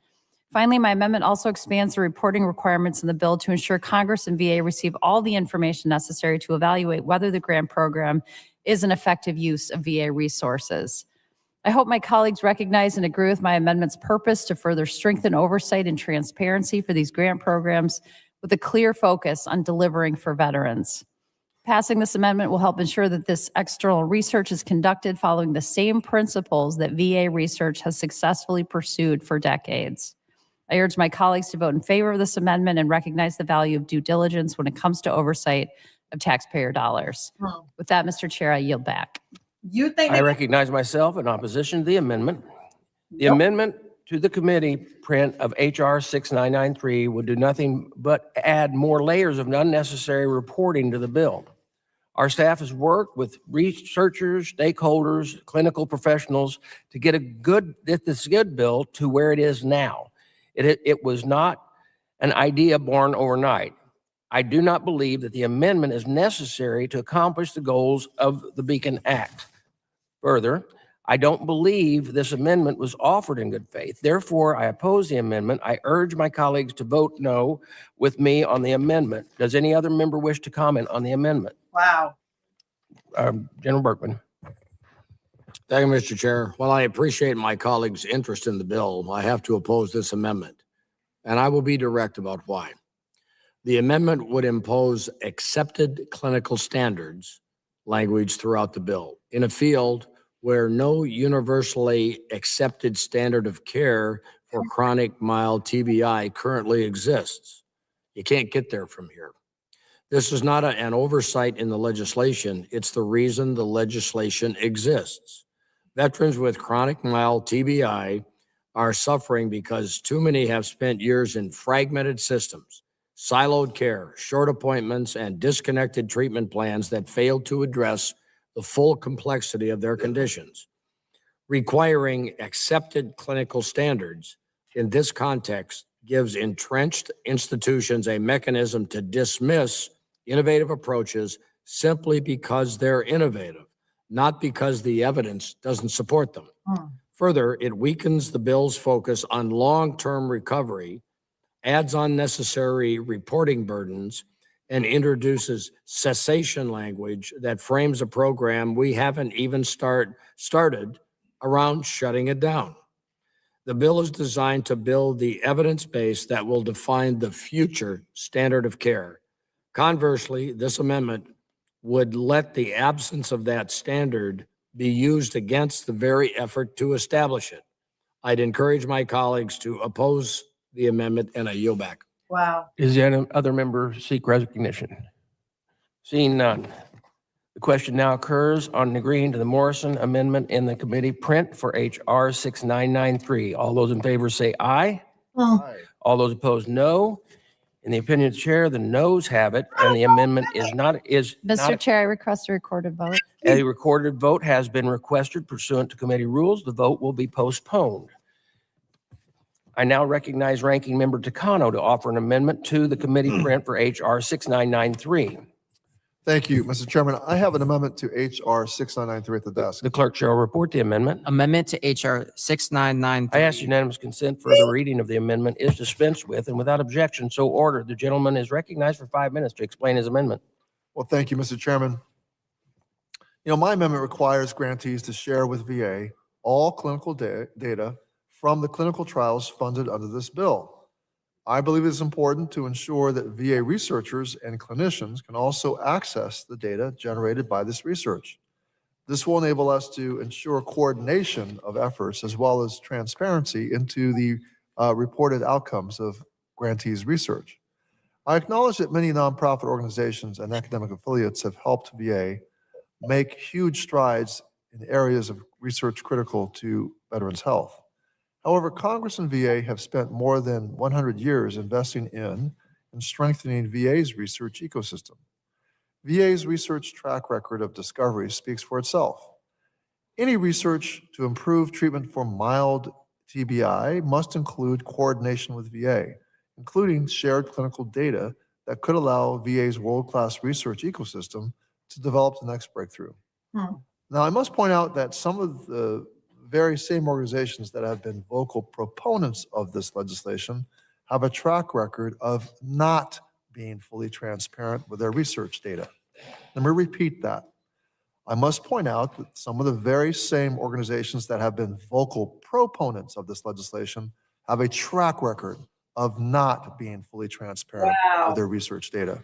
Finally, my amendment also expands the reporting requirements in the bill to ensure Congress and VA receive all the information necessary to evaluate whether the grant program is an effective use of VA resources. I hope my colleagues recognize and agree with my amendment's purpose to further strengthen oversight and transparency for these grant programs with a clear focus on delivering for veterans. Passing this amendment will help ensure that this external research is conducted following the same principles that VA research has successfully pursued for decades. I urge my colleagues to vote in favor of this amendment and recognize the value of due diligence when it comes to oversight of taxpayer dollars. With that, Mr. Chair, I yield back. You think I recognize myself in opposition to the amendment. The amendment to the committee print of HR 6993 would do nothing but add more layers of unnecessary reporting to the bill. Our staff has worked with researchers, stakeholders, clinical professionals to get this good bill to where it is now. It was not an idea born overnight. I do not believe that the amendment is necessary to accomplish the goals of the Beacon Act. Further, I don't believe this amendment was offered in good faith. Therefore, I oppose the amendment. I urge my colleagues to vote no with me on the amendment. Does any other member wish to comment on the amendment? Wow. General Berkman. Thank you, Mr. Chair. While I appreciate my colleagues' interest in the bill, I have to oppose this amendment, and I will be direct about why. The amendment would impose accepted clinical standards language throughout the bill in a field where no universally accepted standard of care for chronic mild TBI currently exists. You can't get there from here. This is not an oversight in the legislation. It's the reason the legislation exists. Veterans with chronic mild TBI are suffering because too many have spent years in fragmented systems, siloed care, short appointments, and disconnected treatment plans that fail to address the full complexity of their conditions. Requiring accepted clinical standards in this context gives entrenched institutions a mechanism to dismiss innovative approaches simply because they're innovative, not because the evidence doesn't support them. Further, it weakens the bill's focus on long-term recovery, adds unnecessary reporting burdens, and introduces cessation language that frames a program we haven't even started around shutting it down. The bill is designed to build the evidence base that will define the future standard of care. Conversely, this amendment would let the absence of that standard be used against the very effort to establish it. I'd encourage my colleagues to oppose the amendment, and I yield back. Wow. Does any other member seek recognition? Seeing none. The question now occurs on agreeing to the Morrison amendment in the committee print for HR 6993. All those in favor say aye. Aye. All those opposed, no. In the opinion of the chair, the noes have it, and the amendment is not. Mr. Chair, I request a recorded vote. A recorded vote has been requested pursuant to committee rules. The vote will be postponed. I now recognize Ranking Member Takano to offer an amendment to the committee print for HR 6993. Thank you, Mr. Chairman. I have an amendment to HR 6993 at the desk. The clerk shall report the amendment. Amendment to HR 6993. I ask unanimous consent for the reading of the amendment is dispensed with, and without objection, so ordered. The gentleman is recognized for 5 minutes to explain his amendment. Well, thank you, Mr. Chairman. My amendment requires grantees to share with VA all clinical data from the clinical trials funded under this bill. I believe it's important to ensure that VA researchers and clinicians can also access the data generated by this research. This will enable us to ensure coordination of efforts as well as transparency into the reported outcomes of grantees' research. I acknowledge that many nonprofit organizations and academic affiliates have helped VA make huge strides in areas of research critical to veterans' health. However, Congress and VA have spent more than 100 years investing in and strengthening VA's research ecosystem. VA's research track record of discovery speaks for itself. Any research to improve treatment for mild TBI must include coordination with VA, including shared clinical data that could allow VA's world-class research ecosystem to develop the next breakthrough. Now, I must point out that some of the very same organizations that have been vocal proponents of this legislation have a track record of not being fully transparent with their research data. Let me repeat that. I must point out that some of the very same organizations that have been vocal proponents of this legislation have a track record of not being fully transparent with their research data.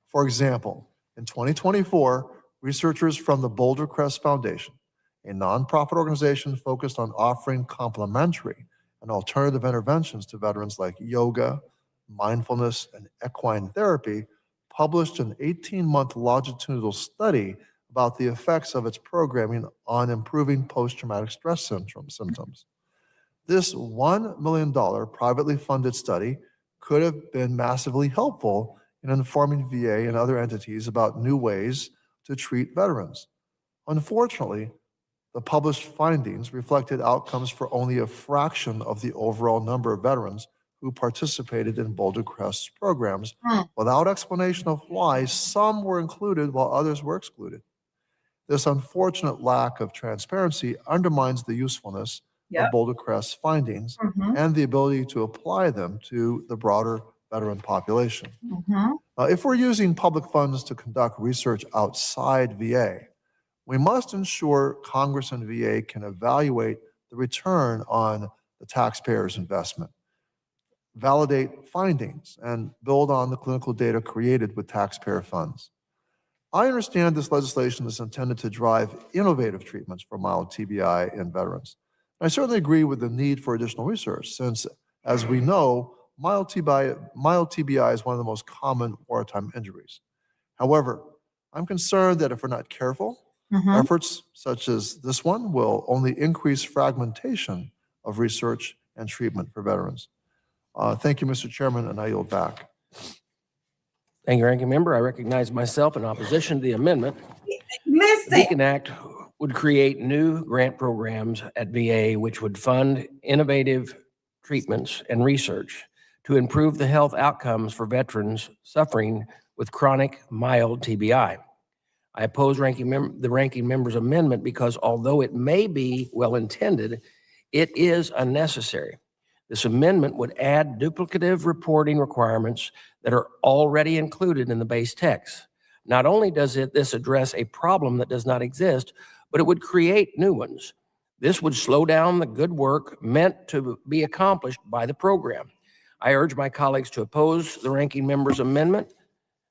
For example, in 2024, researchers from the Boulder Crest Foundation, a nonprofit organization focused on offering complementary and alternative interventions to veterans like yoga, mindfulness, and equine therapy, published an 18-month longitudinal study about the effects of its programming on improving post-traumatic stress symptoms. This $1 million privately funded study could have been massively helpful in informing VA and other entities about new ways to treat veterans. Unfortunately, the published findings reflected outcomes for only a fraction of the overall number of veterans who participated in Boulder Crest's programs, without explanation of why some were included while others were excluded. This unfortunate lack of transparency undermines the usefulness of Boulder Crest's findings and the ability to apply them to the broader veteran population. If we're using public funds to conduct research outside VA, we must ensure Congress and VA can evaluate the return on the taxpayer's investment, validate findings, and build on the clinical data created with taxpayer funds. I understand this legislation is intended to drive innovative treatments for mild TBI in veterans. I certainly agree with the need for additional research, since, as we know, mild TBI is one of the most common wartime injuries. However, I'm concerned that if we're not careful, efforts such as this one will only increase fragmentation of research and treatment for veterans. Thank you, Mr. Chairman, and I yield back. Thank you, Ranking Member. I recognize myself in opposition to the amendment. The Listen, Beacon Act would create new grant programs at VA which would fund innovative treatments and research to improve the health outcomes for veterans suffering with chronic mild TBI. I oppose the Ranking Member's amendment because although it may be well-intended, it is unnecessary. This amendment would add duplicative reporting requirements that are already included in the base text. Not only does this address a problem that does not exist, but it would create new ones. This would slow down the good work meant to be accomplished by the program. I urge my colleagues to oppose the Ranking Member's amendment,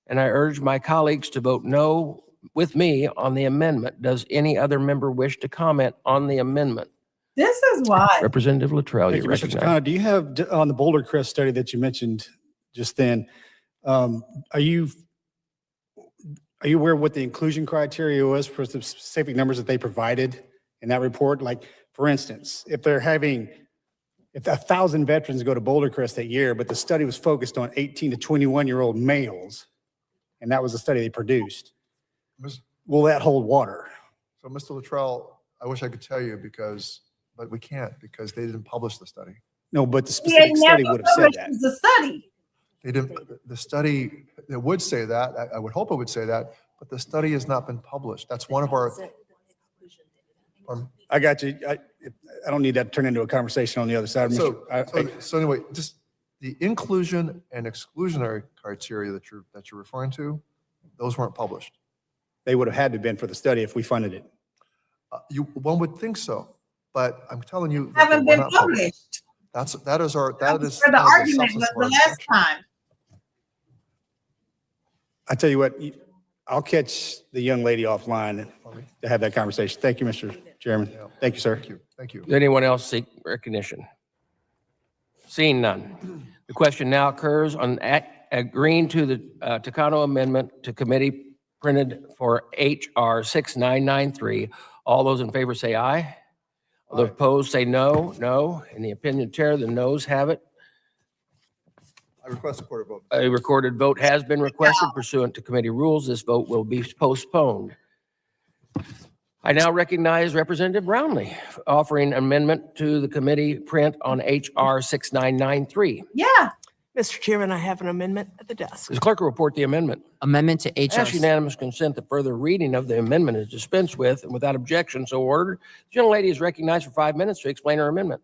and I urge my colleagues to vote no with me on the amendment. Does any other member wish to comment on the amendment? this is why. Representative Luttrell, Thank you you, Mr. recognize. Takano. Do you have, on the Boulder Crest study that you mentioned just then, are you aware of what the inclusion criteria was for the specific numbers that they provided in that report? Like, for instance, if 1,000 veterans go to Boulder Crest that year, but the study was focused on 18 to 21-year-old males, and that was the study they produced, will that hold water? So, Mr. Luttrell, I wish I could tell you but we can't because they didn't publish the study. No, but the specific study would have said that. The study. They didn't, the study, it would say that, I would hope it would say that, but the study has not been published. That's one of our. I got you. I don't need that to turn into a conversation on the other side. So anyway, just the inclusion and exclusionary criteria that you're referring to, those weren't published. They would have had to have been for the study if we funded it. One would think so, but I'm telling you. that Haven't they were been not published. published. That is For the kind of argument substance was of the our last discussion. time. I tell you what, I'll catch the young lady offline to have that conversation. Thank you, Mr. Chairman. Thank you, sir. Thank you, thank you. Does anyone else seek recognition? Seeing none. The question now occurs on agreeing to the Takano Amendment to committee printed for HR 6993. All those in favor say aye. All those opposed say no. No. In the opinion of the chair, the noes have it. I request a quarter vote. A recorded vote has been requested pursuant to committee rules. This vote will be postponed. I now recognize Representative Brownlee offering amendment to the committee print on HR 6993. Yeah. Mr. Chairman, I have an amendment at the desk. Does the clerk report the amendment? Amendment to I HR. ask unanimous consent that further reading of the amendment is dispensed with and without objection so ordered. The gentlelady is recognized for 5 minutes to explain her amendment.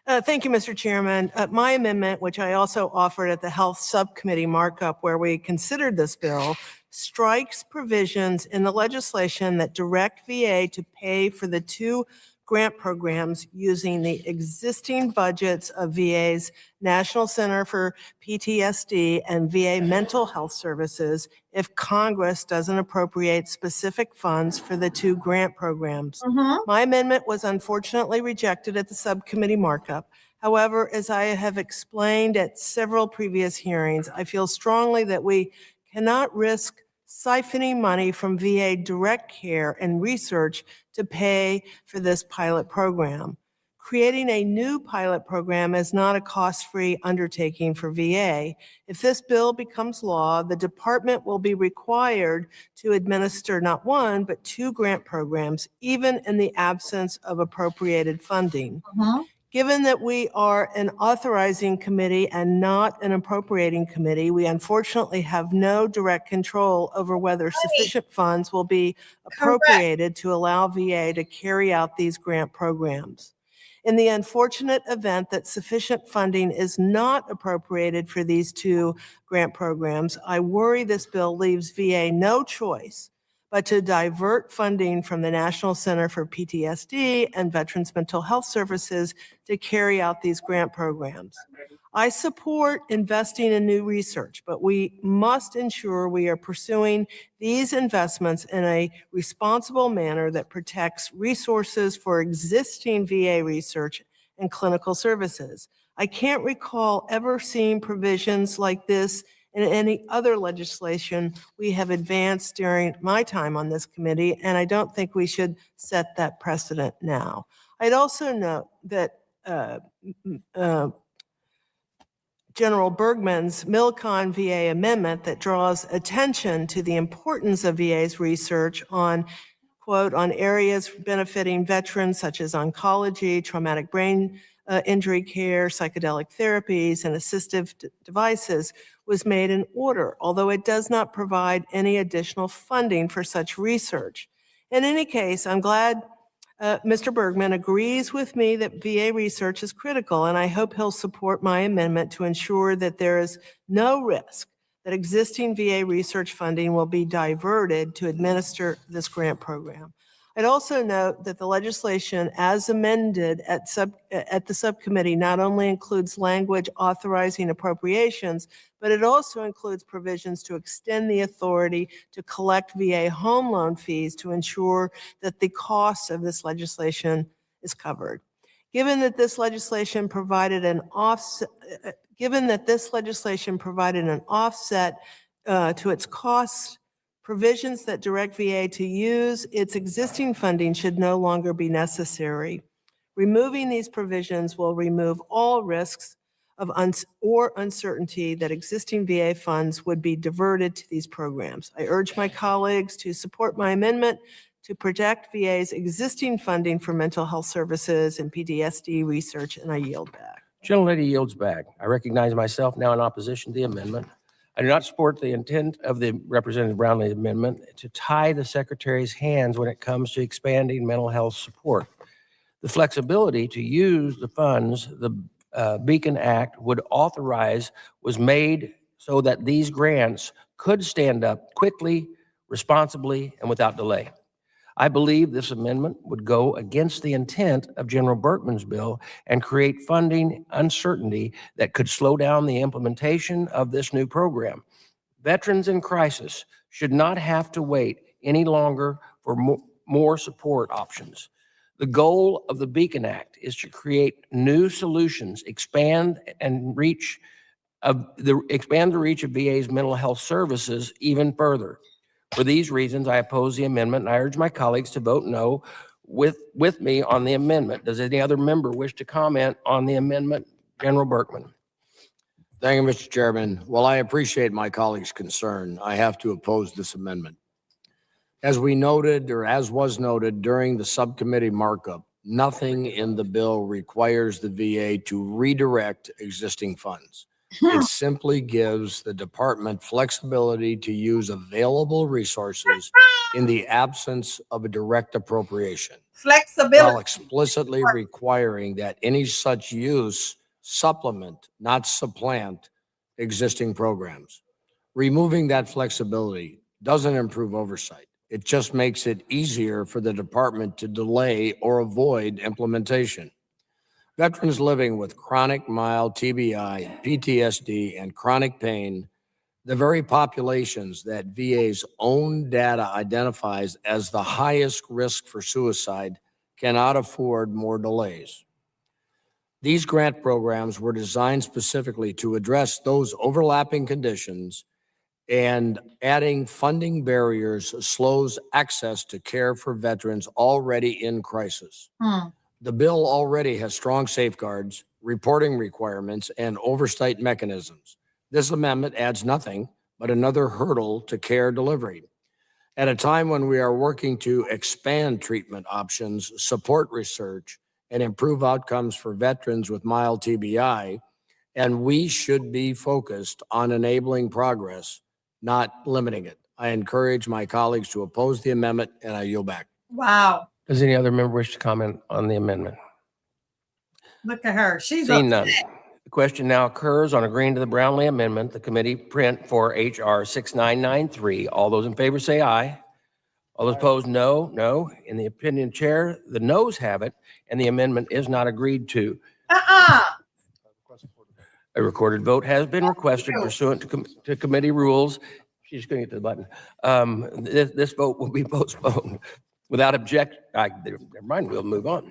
Thank you, Mr. Chairman. My amendment, which I also offered at the Health Subcommittee markup where we considered this bill, strikes provisions in the legislation that direct VA to pay for the 2 grant programs using the existing budgets of VA's National Center for PTSD and VA Mental Health Services if Congress doesn't appropriate specific funds for the 2 grant programs. My amendment was unfortunately rejected at the subcommittee markup. However, as I have explained at several previous hearings, I feel strongly that we cannot risk siphoning money from VA direct care and research to pay for this pilot program. Creating a new pilot program is not a cost-free undertaking for VA. If this bill becomes law, the department will be required to administer not 1, but 2 grant programs, even in the absence of appropriated funding. Given that we are an authorizing committee and not an appropriating committee, we unfortunately have no direct control over whether sufficient funds will be appropriated to allow VA to carry out these grant programs. In the unfortunate event that sufficient funding is not appropriated for these 2 grant programs, I worry this bill leaves VA no choice but to divert funding from the National Center for PTSD and Veterans Mental Health Services to carry out these grant programs. I support investing in new research, but we must ensure we are pursuing these investments in a responsible manner that protects resources for existing VA research and clinical services. I can't recall ever seeing provisions like this in any other legislation we have advanced during my time on this committee, and I don't think we should set that precedent now. I'd also note that General Bergman's Milcon VA amendment that draws attention to the importance of VA's research on, quote, on areas benefiting veterans such as oncology, traumatic brain injury care, psychedelic therapies, and assistive devices was made in order, although it does not provide any additional funding for such research. In any case, I'm glad Mr. Bergman agrees with me that VA research is critical, and I hope he'll support my amendment to ensure that there is no risk that existing VA research funding will be diverted to administer this grant program. I'd also note that the legislation as amended at the subcommittee not only includes language authorizing appropriations, but it also includes provisions to extend the authority to collect VA home loan fees to ensure that the cost of this legislation is covered. Given that this legislation provided an offset, to its costs, provisions that direct VA to use its existing funding should no longer be necessary. Removing these provisions will remove all risks of uncertainty that existing VA funds would be diverted to these programs. I urge my colleagues to support my amendment to protect VA's existing funding for mental health services and PTSD research, and I yield back. Gentlelady yields back. I recognize myself now in opposition to the amendment. I do not support the intent of the Representative Brownlee amendment to tie the Secretary's hands when it comes to expanding mental health support. The flexibility to use the funds the Beacon Act would authorize was made so that these grants could stand up quickly, responsibly, and without delay. I believe this amendment would go against the intent of General Berkman's bill and create funding uncertainty that could slow down the implementation of this new program. Veterans in crisis should not have to wait any longer for more support options. The goal of the Beacon Act is to create new solutions, expand the reach of VA's mental health services even further. For these reasons, I oppose the amendment, and I urge my colleagues to vote no with me on the amendment. Does any other member wish to comment on the amendment? General Berkman. Thank you, Mr. Chairman. While I appreciate my colleague's concern, I have to oppose this amendment. As we noted, or as was noted during the subcommittee markup, nothing in the bill requires the VA to redirect existing funds. It simply gives the department flexibility to use available resources in the absence of a direct appropriation, while Flexibility. explicitly requiring that any such use supplement, not supplant, existing programs. Removing that flexibility doesn't improve oversight. It just makes it easier for the department to delay or avoid implementation. Veterans living with chronic mild TBI, PTSD, and chronic pain, the very populations that VA's own data identifies as the highest risk for suicide, cannot afford more delays. These grant programs were designed specifically to address those overlapping conditions, and adding funding barriers slows access to care for veterans already in crisis. The bill already has strong safeguards, reporting requirements, and oversight mechanisms. This amendment adds nothing but another hurdle to care delivery. At a time when we are working to expand treatment options, support research, and improve outcomes for veterans with mild TBI, and we should be focused on enabling progress, not limiting it. I encourage my colleagues to oppose the amendment, and I yield back. Wow. Does any other member wish to comment on the amendment? Look at her. She's Seeing none. upset. The question now occurs on agreeing to the Brownlee Amendment, the committee print for HR 6993. All those in favor say aye. All those opposed, no, no. In the opinion of chair, the noes have it, and the amendment is not agreed to. A recorded vote has been requested pursuant to committee rules. She's going to get to the button. This vote will be postponed. Without objection, never mind, we'll move on.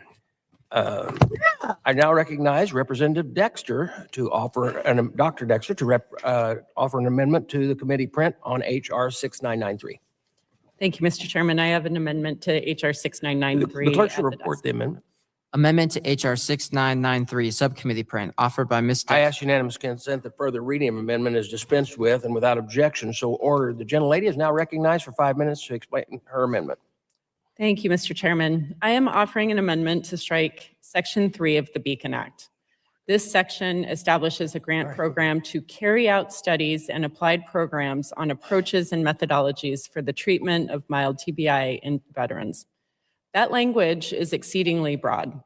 I now recognize Representative Dexter to offer, Dr. Dexter to offer an amendment to the committee print on HR 6993. Thank you, Mr. Chairman. I have an amendment to HR 6993. The clerk should report the amendment. Amendment to HR 6993, subcommittee print, offered by Ms. I ask unanimous consent that further reading of amendment is dispensed with and without objection, so ordered. The gentlelady is now recognized for 5 minutes to explain her amendment. Thank you, Mr. Chairman. I am offering an amendment to strike Section 3 of the Beacon Act. This section establishes a grant program to carry out studies and applied programs on approaches and methodologies for the treatment of mild TBI in veterans. That language is exceedingly broad.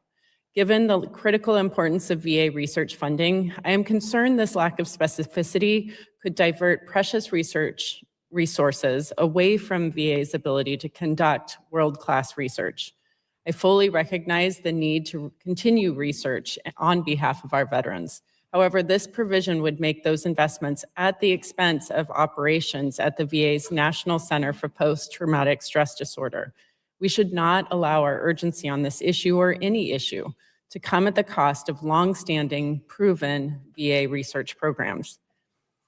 Given the critical importance of VA research funding, I am concerned this lack of specificity could divert precious research resources away from VA's ability to conduct world-class research. I fully recognize the need to continue research on behalf of our veterans. However, this provision would make those investments at the expense of operations at the VA's National Center for Post-Traumatic Stress Disorder. We should not allow our urgency on this issue or any issue to come at the cost of longstanding, proven VA research programs.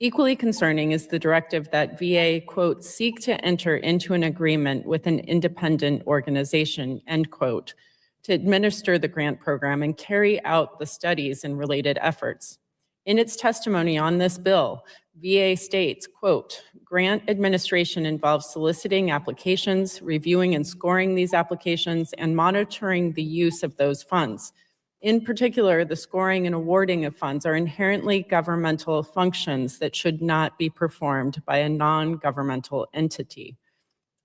Equally concerning is the directive that VA, quote, seek to enter into an agreement with an independent organization, end quote, to administer the grant program and carry out the studies and related efforts. In its testimony on this bill, VA states, quote, grant administration involves soliciting applications, reviewing and scoring these applications, and monitoring the use of those funds. In particular, the scoring and awarding of funds are inherently governmental functions that should not be performed by a non-governmental entity.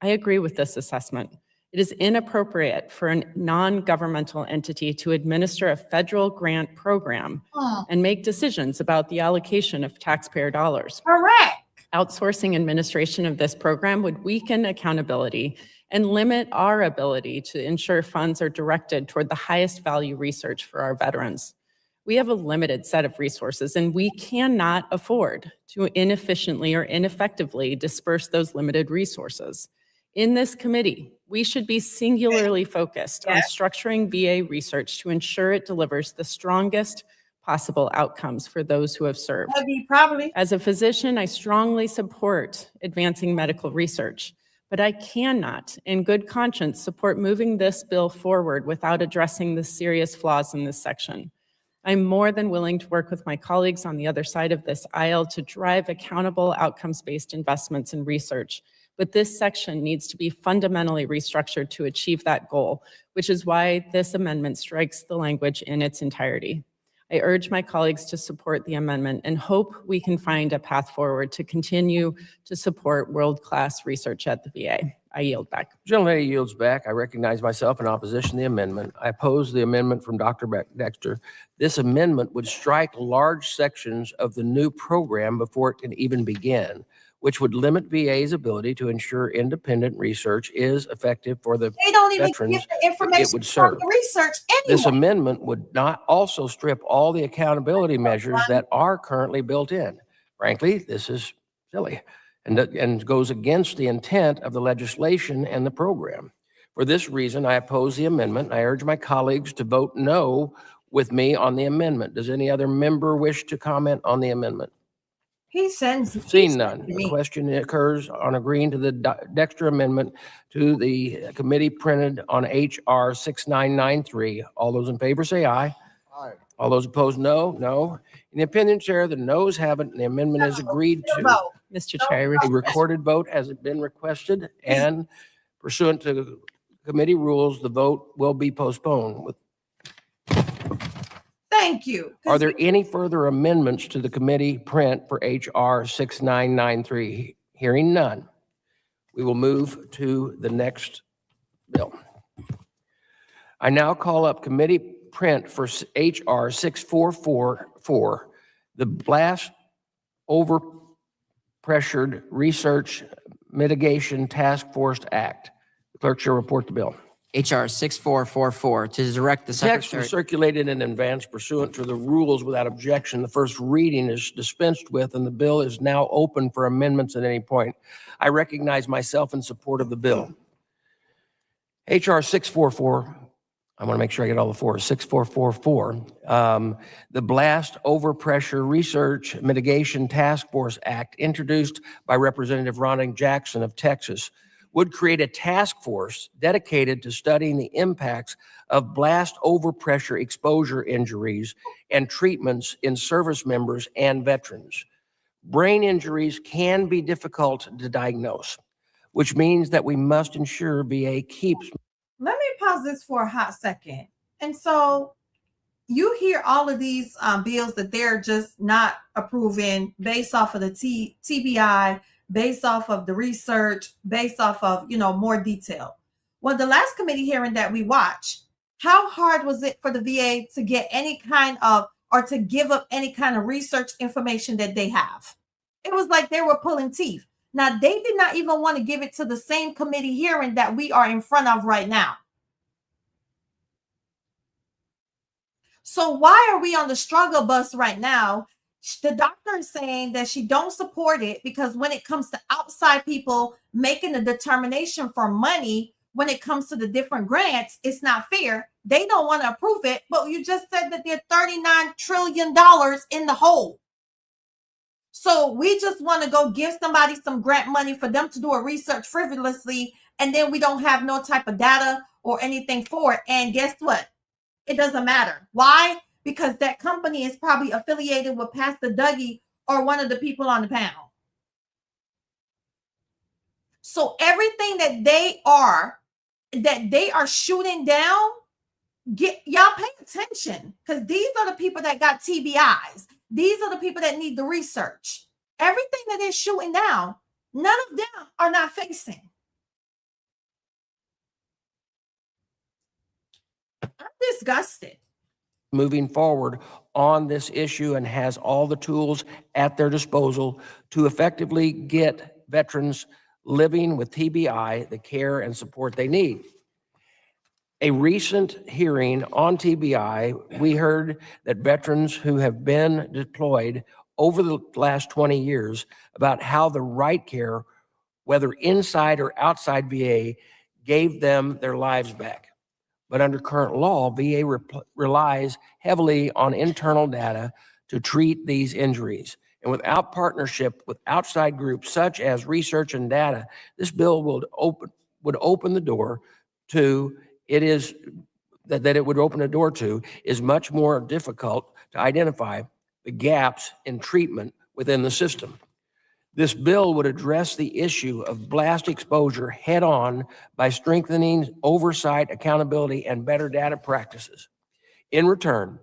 I agree with this assessment. It is inappropriate for a non-governmental entity to administer a federal grant program and make decisions about the allocation of taxpayer dollars. Correct. Outsourcing administration of this program would weaken accountability and limit our ability to ensure funds are directed toward the highest value research for our veterans. We have a limited set of resources, and we cannot afford to inefficiently or ineffectively disperse those limited resources. In this committee, we should be singularly focused on structuring VA research to ensure it delivers the strongest possible outcomes for those who have served. As a physician, I strongly support advancing medical research, but I cannot, in good conscience, support moving this bill forward without addressing the serious flaws in this section. I'm more than willing to work with my colleagues on the other side of this aisle to drive accountable outcomes-based investments in research. But this section needs to be fundamentally restructured to achieve that goal, which is why this amendment strikes the language in its entirety. I urge my colleagues to support the amendment and hope we can find a path forward to continue to support world-class research at the VA. I yield back. Gentlelady yields back. I recognize myself in opposition to the amendment. I oppose the amendment from Dr. Dexter. This amendment would strike large sections of the new program before it can even begin, which would limit VA's ability to ensure independent research is effective for the They don't even veterans get the information it would from serve. the research This anyway. amendment would not also strip all the accountability measures that are currently built in. Frankly, this is silly and goes against the intent of the legislation and the program. For this reason, I oppose the amendment. I urge my colleagues to vote no with me on the amendment. Does any other member wish to comment on the amendment? Seeing none, the question occurs on agreeing to the Dexter amendment to the committee printed on HR 6993. All those in favor say aye. Aye. All those opposed, no. No. In the opinion, Chair, the noes have it, and the amendment is agreed to. Mr. Chair, A recorded vote has been requested, and pursuant to committee rules, the vote will be postponed. Thank you. Are there any further amendments to the committee print for HR 6993? Hearing none, we will move to the next bill. I now call up committee print for HR 6444, the Blast Overpressured Research Mitigation Task Force Act. The clerk shall report the bill. HR 6444, to direct the Text was Secretary. circulated in advance pursuant to the rules without objection. The first reading is dispensed with, and the bill is now open for amendments at any point. I recognize myself in support of the bill. HR 644, I want to make sure I get all the fours, 6444, the Blast Overpressure Research Mitigation Task Force Act, introduced by Representative Ronnie Jackson of Texas, would create a task force dedicated to studying the impacts of blast overpressure exposure injuries and treatments in service members and veterans. Brain injuries can be difficult to diagnose, which means that we must ensure VA keeps. Let me pause this for a hot second. And so you hear all of these bills that they're just not approving based off of the TBI, based off of the research, based off of, more detail. Well, the last committee hearing that we watched, how hard was it for the VA to get any kind of, or to give up any kind of research information that they have? It was like they were pulling teeth. Now, they did not even want to give it to the same committee hearing that we are in front of right now. So why are we on the struggle bus right now? The doctor is saying that she don't support it because when it comes to outside people making a determination for money, when it comes to the different grants, it's not fair. They don't want to approve it, but you just said that they're $39 trillion in the hole. So we just want to go give somebody some grant money for them to do a research frivolously, and then we don't have no type of data or anything for it. And guess what? It doesn't matter. Why? Because that company is probably affiliated with Pastor Dougie or one of the people on the panel. So everything that they are shooting down, y'all pay attention, because these are the people that got TBIs. These are the people that need the research. Everything that they're shooting down, none of them are not facing. I'm disgusted. Moving forward on this issue and has all the tools at their disposal to effectively get veterans living with TBI the care and support they need. A recent hearing on TBI, we heard that veterans who have been deployed over the last 20 years about how the right care, whether inside or outside VA, gave them their lives back. But under current law, VA relies heavily on internal data to treat these injuries. And without partnership with outside groups such as research and data, this bill would open the door to, it is that it would open a door to is much more difficult to identify the gaps in treatment within the system. This bill would address the issue of blast exposure head on by strengthening oversight, accountability, and better data practices. In return,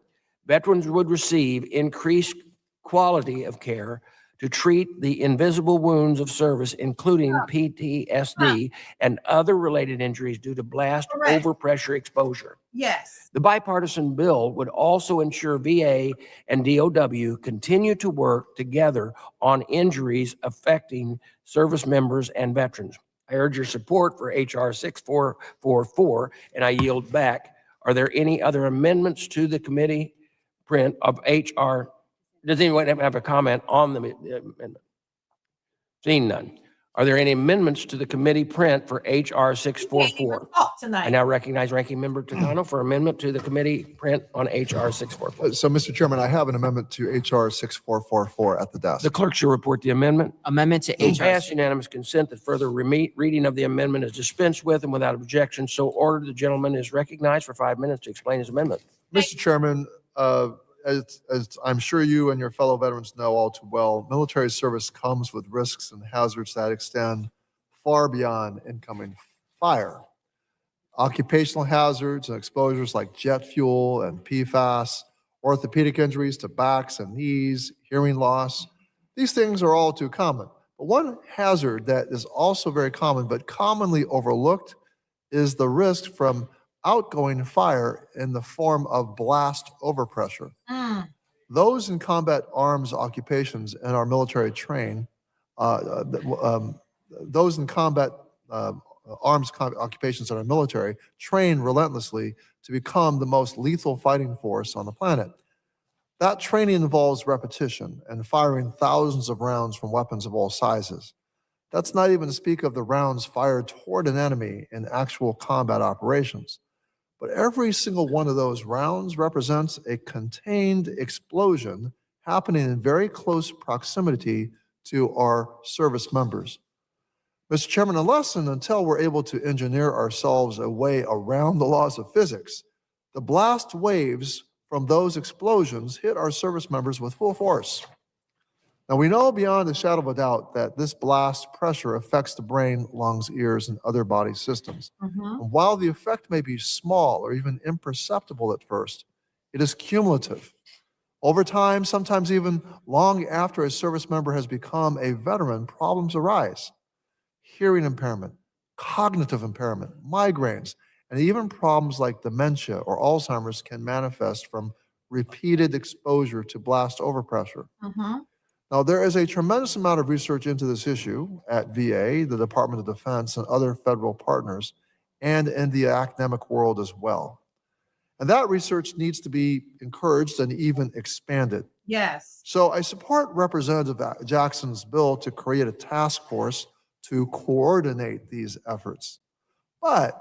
veterans would receive increased quality of care to treat the invisible wounds of service, including PTSD and other related injuries due to blast Correct. overpressure exposure. Yes. The bipartisan bill would also ensure VA and DOW continue to work together on injuries affecting service members and veterans. I urge your support for HR 6444, and I yield back. Are there any other amendments to the committee print of HR? Does anyone have a comment on the amendment? Seeing none. Are there any amendments to the committee print for HR 644? I now recognize Ranking Member Takano for amendment to the committee print on HR 644. So, Mr. Chairman, I have an amendment to HR 6444 at the desk. The clerk shall report the amendment. Amendment to I HR. ask unanimous consent that further reading of the amendment is dispensed with and without objection. So ordered. The gentleman is recognized for 5 minutes to explain his amendment. Mr. Chairman, as I'm sure you and your fellow veterans know all too well, military service comes with risks and hazards that extend far beyond incoming fire. Occupational hazards and exposures like jet fuel and PFAS, orthopedic injuries to backs and knees, hearing loss, these things are all too common. But one hazard that is also very common but commonly overlooked is the risk from outgoing fire in the form of blast overpressure. Those in combat arms occupations in our military train, those in combat occupations in our military train relentlessly to become the most lethal fighting force on the planet. That training involves repetition and firing thousands of rounds from weapons of all sizes. That's not even to speak of the rounds fired toward an enemy in actual combat operations. But every single one of those rounds represents a contained explosion happening in very close proximity to our service members. Mr. Chairman, unless and until we're able to engineer ourselves a way around the laws of physics, the blast waves from those explosions hit our service members with full force. Now, we know beyond a shadow of a doubt that this blast pressure affects the brain, lungs, ears, and other body systems. And while the effect may be small or even imperceptible at first, it is cumulative. Over time, sometimes even long after a service member has become a veteran, problems arise. Hearing impairment, cognitive impairment, migraines, and even problems like dementia or Alzheimer's can manifest from repeated exposure to blast overpressure. Now, there is a tremendous amount of research into this issue at VA, the Department of Defense, and other federal partners, and in the academic world as well. And that research needs to be encouraged and even expanded. Yes. So I support Representative Jackson's bill to create a task force to coordinate these efforts. But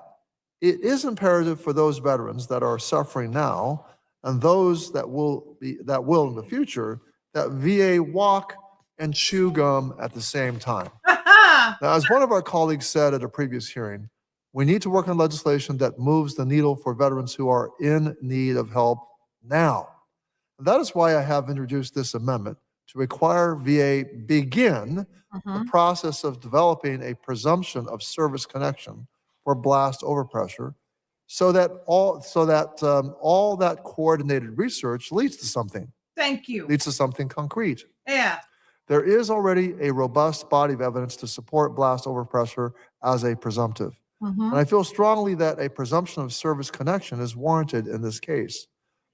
it is imperative for those veterans that are suffering now and those that will in the future, that VA walk and chew gum at the same time. Now, as one of our colleagues said at a previous hearing, we need to work on legislation that moves the needle for veterans who are in need of help now. And that is why I have introduced this amendment to require VA begin the process of developing a presumption of service connection for blast overpressure, so that all that coordinated research leads to something. Thank you. Leads to something concrete. Yeah. There is already a robust body of evidence to support blast overpressure as a presumptive. And I feel strongly that a presumption of service connection is warranted in this case.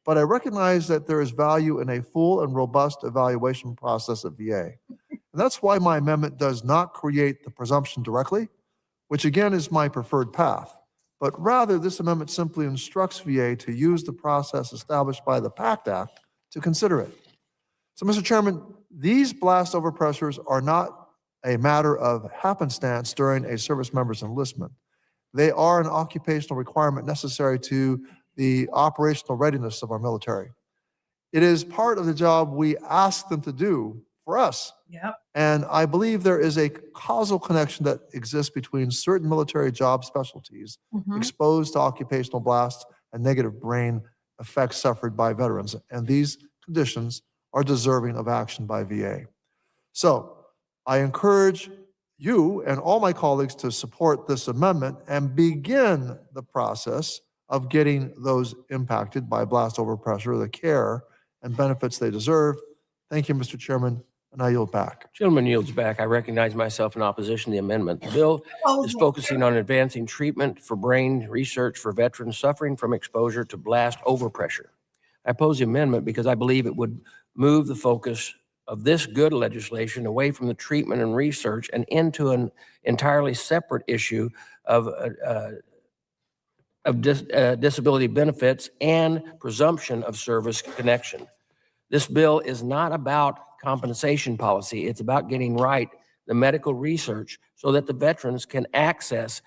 But I recognize that there is value in a full and robust evaluation process at VA. And that's why my amendment does not create the presumption directly, which again is my preferred path. But rather, this amendment simply instructs VA to use the process established by the PACT Act to consider it. So, Mr. Chairman, these blast overpressures are not a matter of happenstance during a service member's enlistment. They are an occupational requirement necessary to the operational readiness of our military. It is part of the job we ask them to do for us. Yep. And I believe there is a causal connection that exists between certain military job specialties exposed to occupational blasts and negative brain effects suffered by veterans. And these conditions are deserving of action by VA. So I encourage you and all my colleagues to support this amendment and begin the process of getting those impacted by blast overpressure the care and benefits they deserve. Thank you, Mr. Chairman, and I yield back. Gentleman yields back. I recognize myself in opposition to the amendment. The bill is focusing on advancing treatment for brain research for veterans suffering from exposure to blast overpressure. I oppose the amendment because I believe it would move the focus of this good legislation away from the treatment and research and into an entirely separate issue of disability benefits and presumption of service connection. This bill is not about compensation policy. It's about getting right the medical research so that the veterans can access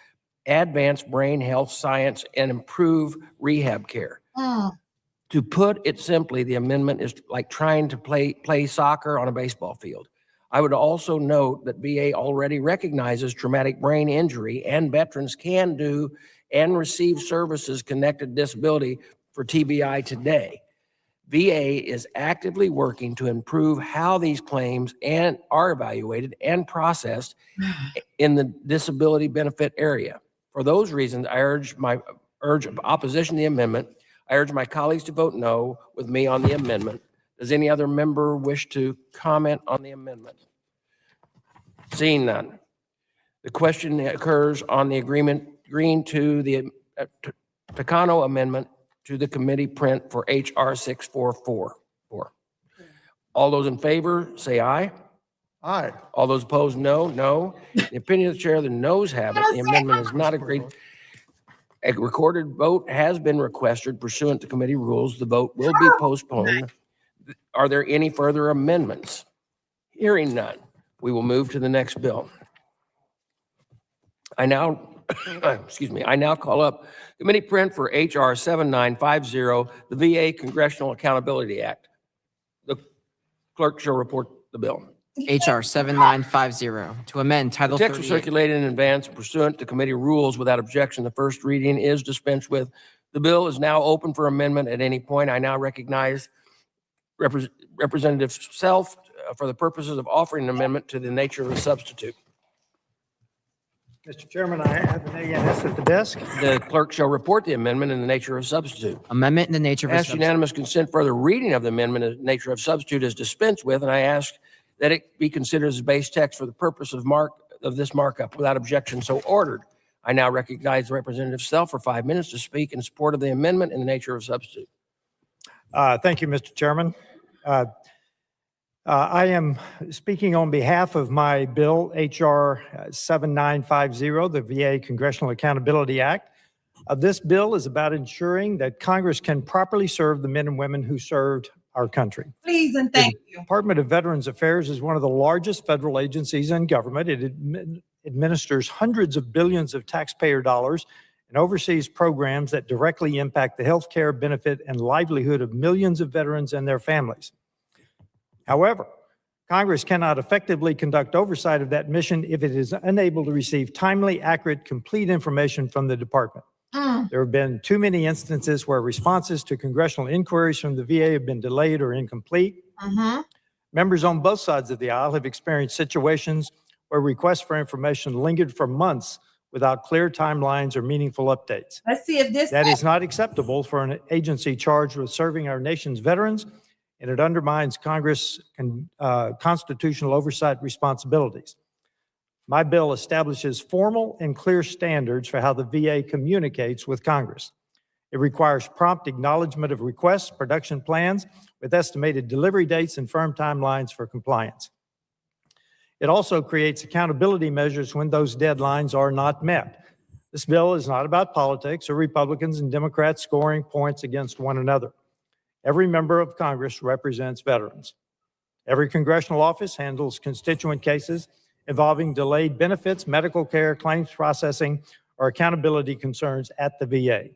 advanced brain health science and improve rehab care. To put it simply, the amendment is like trying to play soccer on a baseball field. I would also note that VA already recognizes traumatic brain injury, and veterans can do and receive services connected to disability for TBI today. VA is actively working to improve how these claims are evaluated and processed in the disability benefit area. For those reasons, I urge opposition to the amendment. I urge my colleagues to vote no with me on the amendment. Does any other member wish to comment on the amendment? Seeing none. The question occurs on the agreeing to the Takano amendment to the committee print for HR 6444. All those in favor, say aye. Aye. All those opposed, no. No. In the opinion of the chair, the noes have it. The amendment is not agreed. A recorded vote has been requested pursuant to committee rules. The vote will be postponed. Are there any further amendments? Hearing none, we will move to the next bill. I now call up committee print for HR 7950, the VA Congressional Accountability Act. The clerk shall report the bill. HR 7950 to amend Title The text was 38. circulated in advance pursuant to committee rules without objection. The first reading is dispensed with. The bill is now open for amendment at any point. I now recognize Representative Self for the purposes of offering an amendment to the nature of a substitute. Mr. Chairman, I have an ANS at the desk. The clerk shall report the amendment in the nature of substitute. Amendment in the nature of a Ask substitute. unanimous consent further reading of the amendment in the nature of substitute is dispensed with, and I ask that it be considered as base text for the purpose of this markup. Without objection, so ordered. I now recognize Representative Self for 5 minutes to speak in support of the amendment in the nature of substitute. Thank you, Mr. Chairman. I am speaking on behalf of my bill, HR 7950, the VA Congressional Accountability Act. This bill is about ensuring that Congress can properly serve the men and women who served our country. Please and thank you. The Department of Veterans Affairs is one of the largest federal agencies in government. It administers hundreds of billions of taxpayer dollars and oversees programs that directly impact the health care, benefit, and livelihood of millions of veterans and their families. However, Congress cannot effectively conduct oversight of that mission if it is unable to receive timely, accurate, complete information from the department. There have been too many instances where responses to congressional inquiries from the VA have been delayed or incomplete. Members on both sides of the aisle have experienced situations where requests for information lingered for months without clear timelines or meaningful updates. Let's see if this That is not acceptable for an agency charged with serving our nation's veterans, and it undermines Congress' constitutional oversight responsibilities. My bill establishes formal and clear standards for how the VA communicates with Congress. It requires prompt acknowledgement of requests, production plans with estimated delivery dates and firm timelines for compliance. It also creates accountability measures when those deadlines are not met. This bill is not about politics or Republicans and Democrats scoring points against one another. Every member of Congress represents veterans. Every congressional office handles constituent cases involving delayed benefits, medical care, claims processing, or accountability concerns at the VA.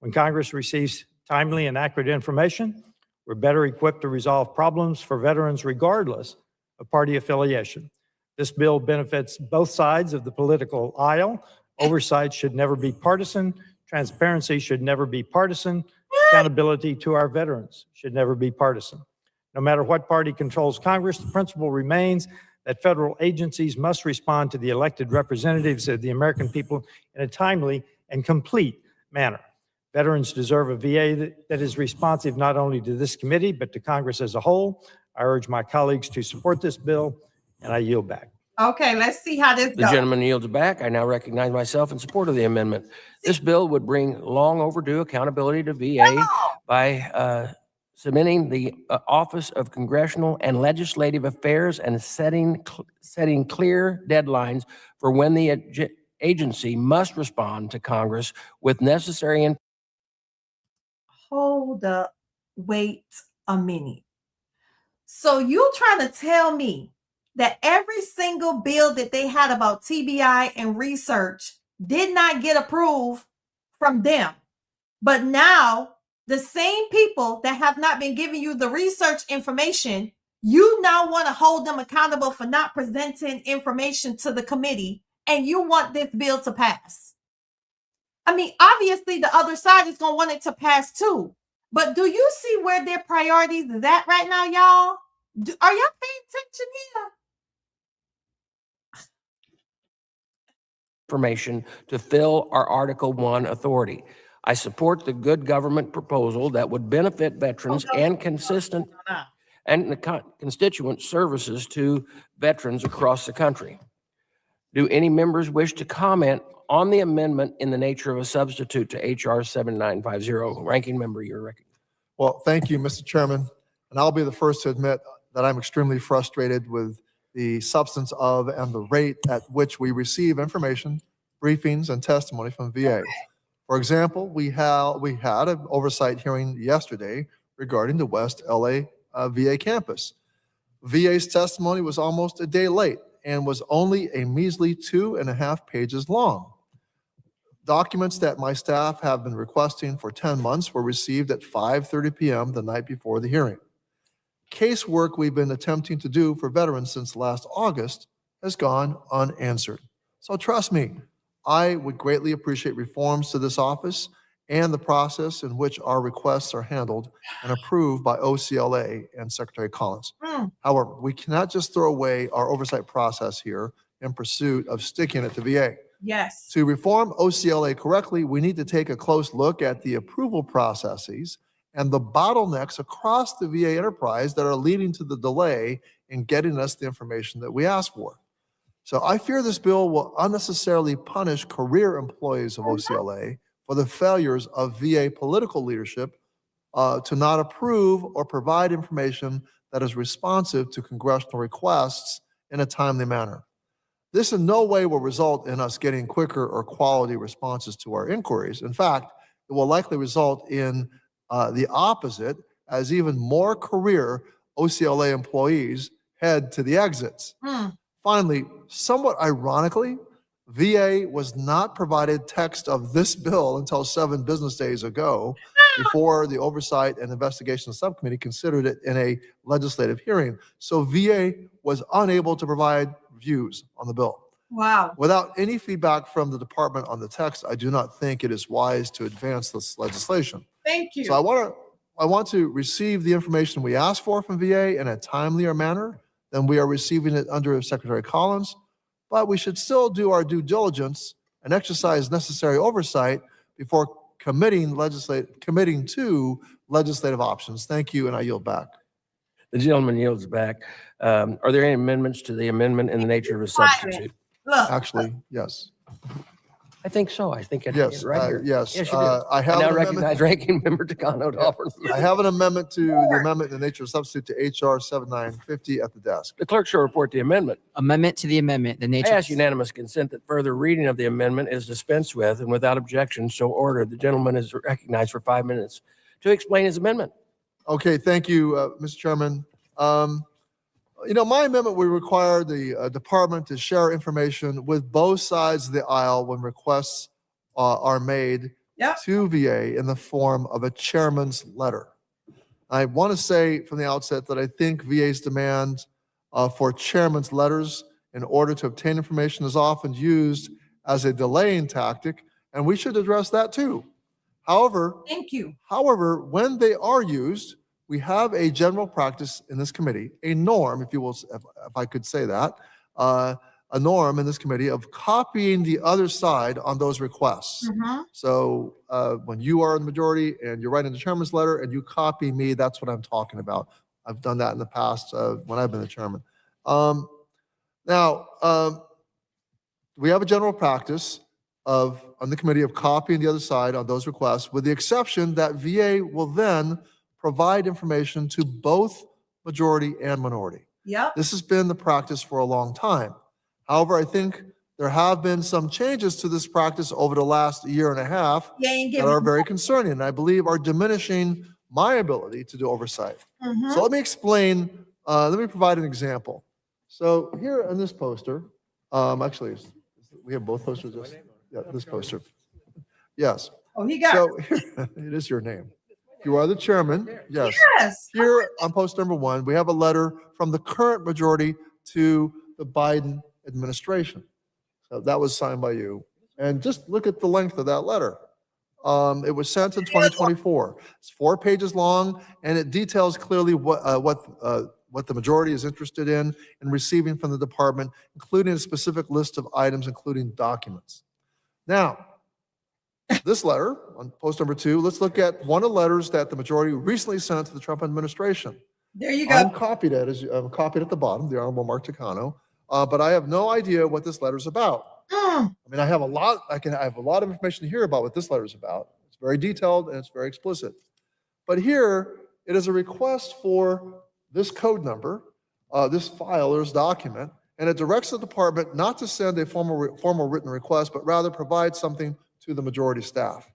When Congress receives timely and accurate information, we're better equipped to resolve problems for veterans regardless of party affiliation. This bill benefits both sides of the political aisle. Oversight should never be partisan. Transparency should never be partisan. Accountability to our veterans should never be partisan. No matter what party controls Congress, the principle remains that federal agencies must respond to the elected representatives of the American people in a timely and complete manner. Veterans deserve a VA that is responsive not only to this committee, but to Congress as a whole. I urge my colleagues to support this bill, and I yield back. Okay, let's see how this The goes. gentleman yields back. I now recognize myself in support of the amendment. This bill would bring long overdue accountability to VA by submitting the Office of Congressional and Legislative Affairs and setting clear deadlines for when the agency must respond to Congress with necessary information. Hold up, wait a minute. So you trying to tell me that every single bill that they had about TBI and research did not get approved from them, but now the same people that have not been giving you the research information, you now want to hold them accountable for not presenting information to the committee, and you want this bill to pass? I mean, obviously the other side is going to want it to pass too. But do you see where their priorities is at right now, y'all? Are y'all paying attention here? Information to fill our Article 1 authority. I support the good government proposal that would benefit veterans and constituent services to veterans across the country. Do any members wish to comment on the amendment in the nature of a substitute to H.R. 7950? Ranking member, you're recognized. Well, thank you, Mr. Chairman. And I'll be the first to admit that I'm extremely frustrated with the substance of and the rate at which we receive information, briefings, and testimony from VA. For example, we had an oversight hearing yesterday regarding the West LA VA campus. VA's testimony was almost a day late and was only a measly 2.5 pages long. Documents that my staff have been requesting for 10 months were received at 5:30 p.m. the night before the hearing. Casework we've been attempting to do for veterans since last August has gone unanswered. So trust me, I would greatly appreciate reforms to this office and the process in which our requests are handled and approved by OCLA and Secretary Collins. However, we cannot just throw away our oversight process here in pursuit of sticking it to VA. Yes. To reform OCLA correctly, we need to take a close look at the approval processes and the bottlenecks across the VA enterprise that are leading to the delay in getting us the information that we ask for. So I fear this bill will unnecessarily punish career employees of OCLA for the failures of VA political leadership to not approve or provide information that is responsive to congressional requests in a timely manner. This in no way will result in us getting quicker or quality responses to our inquiries. In fact, it will likely result in the opposite, as even more career OCLA employees head to the exits. Finally, somewhat ironically, VA was not provided text of this bill until 7 business days ago, before the Oversight and Investigation Subcommittee considered it in a legislative hearing. So VA was unable to provide views on the bill. Wow. Without any feedback from the department on the text, I do not think it is wise to advance this legislation. Thank you. So I want to receive the information we asked for from VA in a timelier manner than we are receiving it under Secretary Collins, but we should still do our due diligence and exercise necessary oversight before committing to legislative options. Thank you, and I yield back. The gentleman yields back. Are there any amendments to the amendment in the nature of a substitute? Look, Actually, yes. I think so. I think I Yes, did right here. yes. Yes, you do. I have now an recognize amendment. Ranking Member Takano to offer. I have an amendment to the amendment in the nature of substitute to HR 7950 at the desk. The clerk shall report the amendment. Amendment to the amendment, the I nature. ask unanimous consent that further reading of the amendment is dispensed with, and without objection, so ordered. The gentleman is recognized for 5 minutes to explain his amendment. Okay, thank you, Mr. Chairman. My amendment would require the department to share information with both sides of the aisle when requests are made to VA in the form of a chairman's letter. I want to say from the outset that I think VA's demand for chairman's letters in order to obtain information is often used as a delaying tactic and we should address that too. However, Thank you. However, when they are used, we have a general practice in this committee, a norm, if you will, if I could say that, a norm in this committee of copying the other side on those requests. So when you are in the majority and you're writing the chairman's letter and you copy me, that's what I'm talking about. I've done that in the past when I've been the chairman. Now, we have a general practice on the committee of copying the other side on those requests, with the exception that VA will then provide information to both majority and minority. Yep. This has been the practice for a long time. However, I think there have been some changes to this practice over the last year and a half that are very concerning, and I believe are diminishing my ability to do oversight. So let me explain, let me provide an example. So here on this poster, actually, we have both posters. Yeah, this poster. Yes. Oh, he got So it is your name. You are the chairman. Yes. Yes. Here on post number 1, we have a letter from the current majority to the Biden administration. So that was signed by you. And just look at the length of that letter. It was sent in 2024. It's 4 pages long, and it details clearly what the majority is interested in receiving from the department, including a specific list of items, including documents. Now, this letter on post number 2, let's look at one of the letters that the majority recently sent to the Trump administration. There you go. I'm copied at the bottom, the Honorable Mark Takano, but I have no idea what this letter is about. I mean, I have a lot of information here about what this letter is about. It's very detailed and it's very explicit. But here, it is a request for this code number, this file or this document, and it directs the department not to send a formal written request, but rather provide something to the majority staff.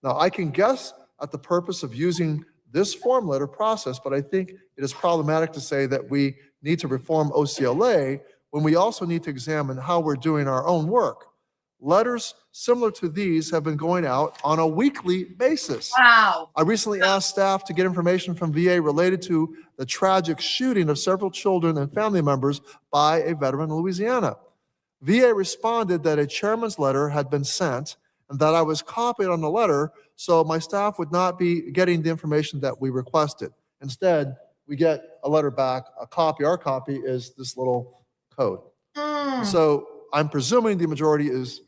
Now, I can guess at the purpose of using this form letter process, but I think it is problematic to say that we need to reform OCLA when we also need to examine how we're doing our own work. Letters similar to these have been going out on a weekly basis. Wow. I recently asked staff to get information from VA related to the tragic shooting of several children and family members by a veteran in Louisiana. VA responded that a chairman's letter had been sent and that I was copied on the letter, so my staff would not be getting the information that we requested. Instead, we get a letter back, a copy. Our copy is this little code. So I'm presuming the majority is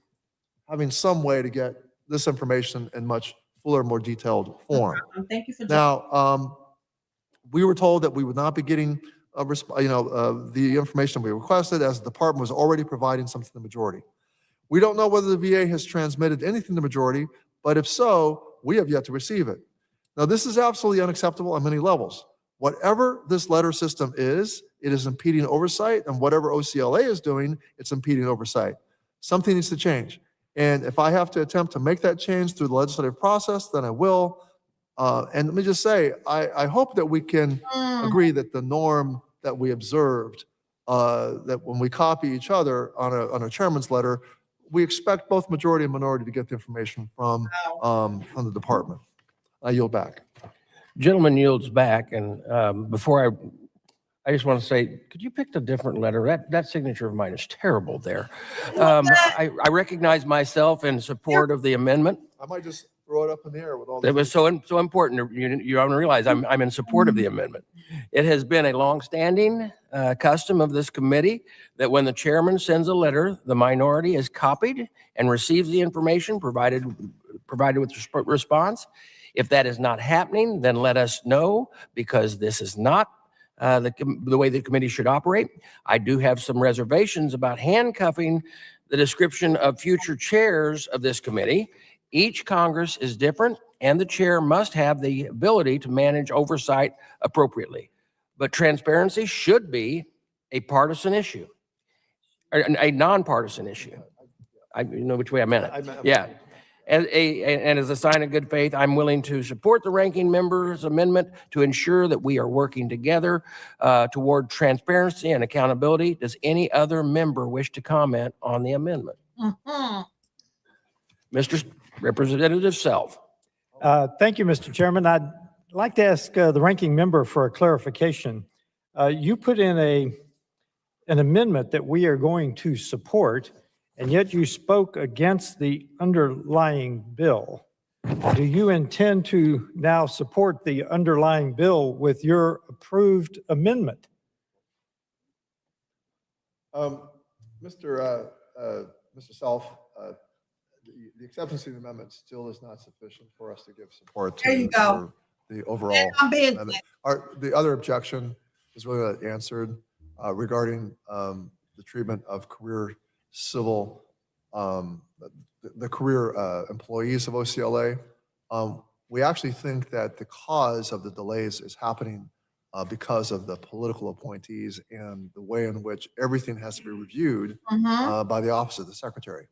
having some way to get this information in much fuller, more detailed form. Thank you for Now, we were told that we would not be getting the information we requested, as the department was already providing something to the majority. We don't know whether the VA has transmitted anything to the majority, but if so, we have yet to receive it. Now, this is absolutely unacceptable on many levels. Whatever this letter system is, it is impeding oversight, and whatever OCLA is doing, it's impeding oversight. Something needs to change. And if I have to attempt to make that change through the legislative process, then I will. And let me just say, I hope that we can agree that the norm that we observed, that when we copy each other on a chairman's letter, we expect both majority and minority to get the information from the department. I yield back. Gentleman yields back, and before I just want to say, could you pick a different letter? That signature of mine is terrible there. I recognize myself in support of the amendment. I might just throw it up in the air with all. It was so important. You don't realize I'm in support of the amendment. It has been a longstanding custom of this committee that when the chairman sends a letter, the minority is copied and receives the information provided with response. If that is not happening, then let us know, because this is not the way the committee should operate. I do have some reservations about handcuffing the description of future chairs of this committee. Each Congress is different, and the chair must have the ability to manage oversight appropriately. But transparency should be a partisan issue, or a nonpartisan issue. You know which way I meant it. Yeah. And as a sign of good faith, I'm willing to support the ranking member's amendment to ensure that we are working together toward transparency and accountability. Does any other member wish to comment on the amendment? Mr. Representative Self. Thank you, Mr. Chairman. I'd like to ask the ranking member for a clarification. You put in an amendment that we are going to support, and yet you spoke against the underlying bill. Do you intend to now support the underlying bill with your approved amendment? Mr. Self, the acceptance of the amendment still is not sufficient for us to give support to There you go. the overall. I'm busy. amendment. The other objection is really answered regarding the treatment of career civil, the career employees of OCLA. We actually think that the cause of the delays is happening because of the political appointees and the way in which everything has to be reviewed by the Office of the Secretary.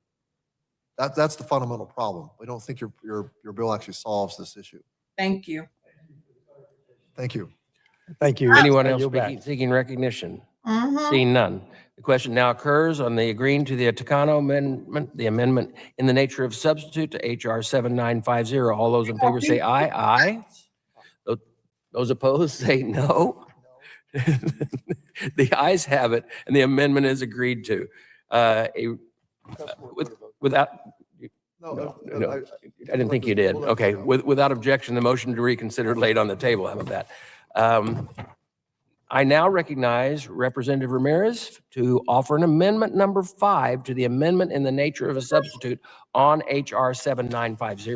That's the fundamental problem. We don't think your bill actually solves this issue. Thank you. Thank you. Thank you. Anyone I else yield back. seeking recognition? Seeing none. The question now occurs on the agreeing to the Takano amendment, the amendment in the nature of substitute to HR 7950. All those in favor say aye. Aye. Those opposed say no. The ayes have it, and the amendment is agreed to. Without, no, I didn't think you did. Okay, without objection, the motion to reconsider laid on the table. How about that? I now recognize Representative Ramirez to offer an amendment number 5 to the amendment in the nature of a substitute on HR 7950.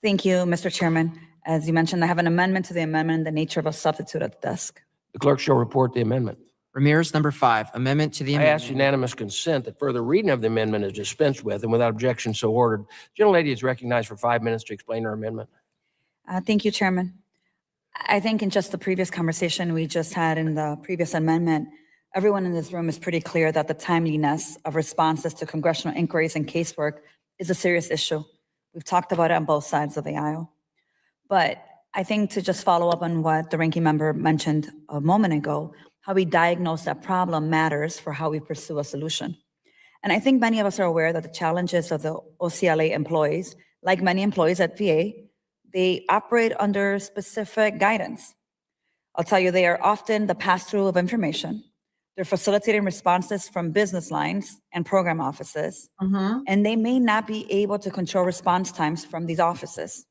Thank you, Mr. Chairman. As you mentioned, I have an amendment to the amendment in the nature of a substitute at the desk. The clerk shall report the amendment. Ramirez, number 5, amendment to the I amendment. ask unanimous consent that further reading of the amendment is dispensed with, and without objection so ordered. The gentlelady is recognized for 5 minutes to explain her amendment. Thank you, Chairman. I think in just the previous conversation we just had in the previous amendment, everyone in this room is pretty clear that the timeliness of responses to congressional inquiries and casework is a serious issue. We've talked about it on both sides of the aisle. But I think to just follow up on what the ranking member mentioned a moment ago, how we diagnose that problem matters for how we pursue a solution. And I think many of us are aware that the challenges of the OCLA employees, like many employees at VA, they operate under specific guidance. I'll tell you, they are often the pass-through of information. They're facilitating responses from business lines and program offices, and they may not be able to control response times from these offices,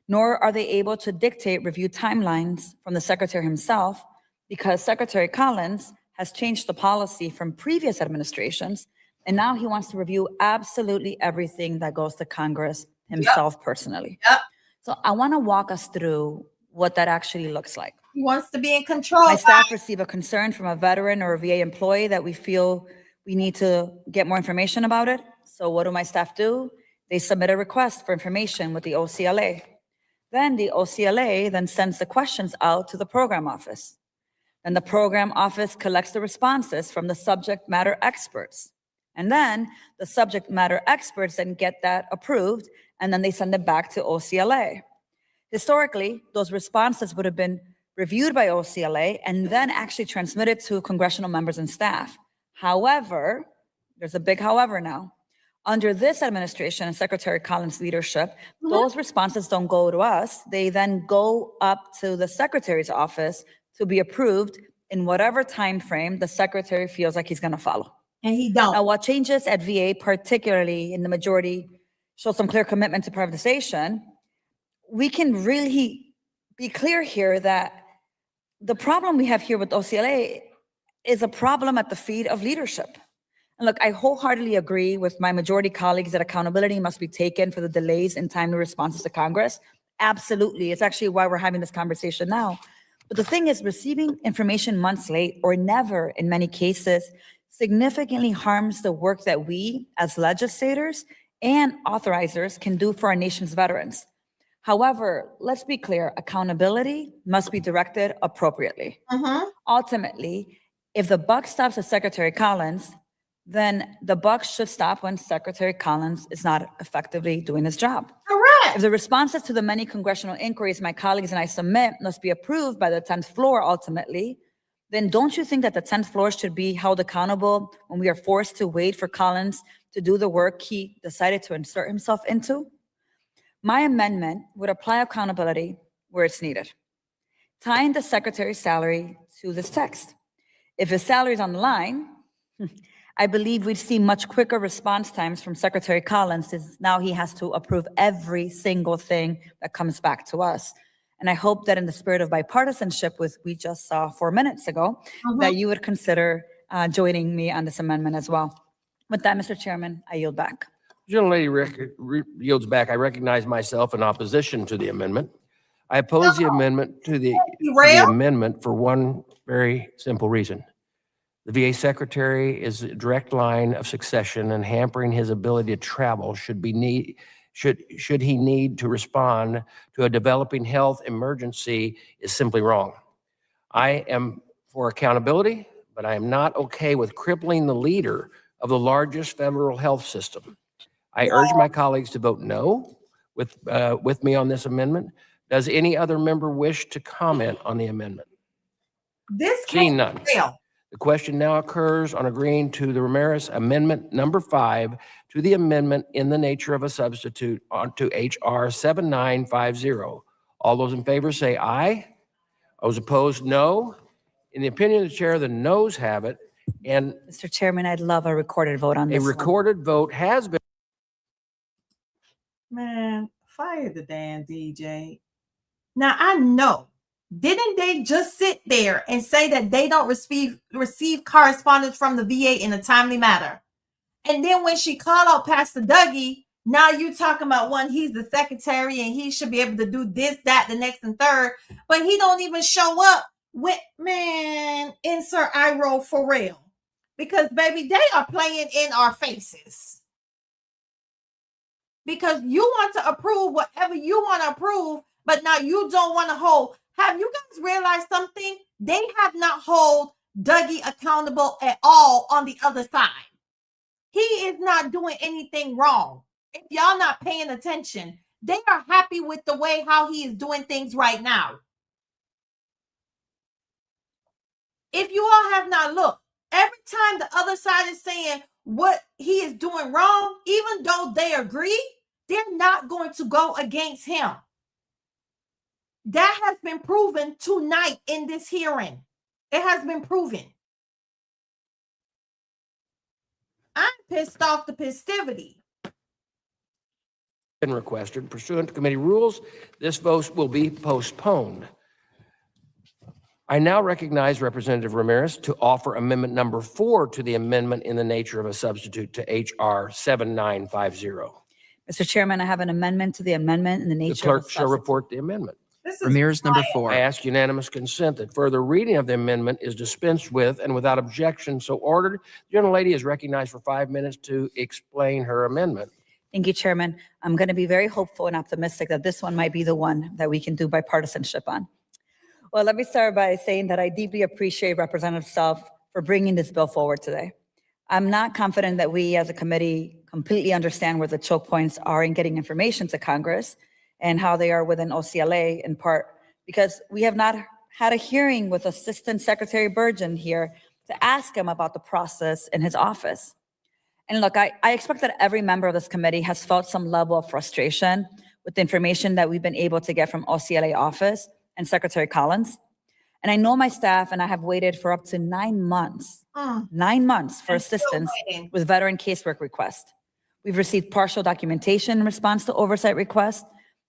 nor are they able to dictate review timelines from the secretary himself, because Secretary Collins has changed the policy from previous administrations, and now he wants to review absolutely everything that goes to Congress himself personally. So I want to walk us through what that actually looks like. He wants to be in control. My staff receive a concern from a veteran or a VA employee that we feel we need to get more information about it. So what do my staff do? They submit a request for information with the OCLA. Then the OCLA then sends the questions out to the program office. Then the program office collects the responses from the subject matter experts. And then the subject matter experts then get that approved, and then they send it back to OCLA. Historically, those responses would have been reviewed by OCLA and then actually transmitted to congressional members and staff. However, there's a big however now. Under this administration and Secretary Collins' leadership, those responses don't go to us. They then go up to the secretary's office to be approved in whatever time frame the secretary feels like he's going to follow. And he don't. Now, what changes at VA, particularly in the majority, show some clear commitment to privatization. We can really be clear here that the problem we have here with OCLA is a problem at the feet of leadership. And look, I wholeheartedly agree with my majority colleagues that accountability must be taken for the delays in timely responses to Congress. Absolutely. It's actually why we're having this conversation now. But the thing is, receiving information months late or never in many cases significantly harms the work that we as legislators and authorizers can do for our nation's veterans. However, let's be clear, accountability must be directed appropriately. Ultimately, if the buck stops at Secretary Collins, then the buck should stop when Secretary Collins is not effectively doing his job. Correct. If the responses to the many congressional inquiries my colleagues and I submit must be approved by the 10th floor ultimately, then don't you think that the 10th floor should be held accountable when we are forced to wait for Collins to do the work he decided to insert himself into? My amendment would apply accountability where it's needed, tying the secretary's salary to this text. If his salary is on the line, I believe we'd see much quicker response times from Secretary Collins, since now he has to approve every single thing that comes back to us. And I hope that in the spirit of bipartisanship, which we just saw 4 minutes ago, that you would consider joining me on this amendment as well. With that, Mr. Chairman, I yield back. Gentlelady yields back. I recognize myself in opposition to the amendment. I oppose the amendment to the amendment for one very simple reason. The VA secretary is a direct line of succession, and hampering his ability to travel should he need to respond to a developing health emergency is simply wrong. I am for accountability, but I am not okay with crippling the leader of the largest federal health system. I urge my colleagues to vote no with me on this amendment. Does any other member wish to comment on the amendment? This Seeing can't none. fail. The question now occurs on agreeing to the Ramirez Amendment number 5 to the amendment in the nature of a substitute onto HR 7950. All those in favor say aye. Those opposed, no. In the opinion of the chair, the noes have it. And Mr. Chairman, I'd love a recorded vote on a this one. recorded vote has been. Man, fire the damn DJ. Now I know, didn't they just sit there and say that they don't receive correspondence from the VA in a timely manner? And then when she called out Pastor Dougie, now you talking about one, he's the secretary and he should be able to do this, that, the next, and third, but he don't even show up with, man, insert eye roll for real. Because baby, they are playing in our faces. Because you want to approve whatever you want to approve, but now you don't want to hold. Have you guys realized something? They have not hold Dougie accountable at all on the other side. He is not doing anything wrong. If y'all not paying attention, they are happy with the way how he is doing things right now. If you all have not looked, every time the other side is saying what he is doing wrong, even though they agree, they're not going to go against him. That has been proven tonight in this hearing. It has been proven. I'm pissed off the festivity. Been requested pursuant to committee rules. This vote will be postponed. I now recognize Representative Ramirez to offer amendment number 4 to the amendment in the nature of a substitute to HR 7950. Mr. Chairman, I have an amendment to the amendment in the The nature of a clerk shall substitute. report the amendment. Ramirez number I 4. ask unanimous consent that further reading of the amendment is dispensed with and without objection so ordered. The gentlelady is recognized for 5 minutes to explain her amendment. Thank you, Chairman. I'm going to be very hopeful and optimistic that this one might be the one that we can do bipartisanship on. Well, let me start by saying that I deeply appreciate Representative Self for bringing this bill forward today. I'm not confident that we as a committee completely understand where the choke points are in getting information to Congress and how they are within OCLA, in part because we have not had a hearing with Assistant Secretary Burgeon here to ask him about the process in his office. And look, I expect that every member of this committee has felt some level of frustration with the information that we've been able to get from OCLA office and Secretary Collins. And I know my staff and I have waited for up to 9 months, 9 months for assistance with veteran casework requests. We've received partial documentation in response to oversight requests.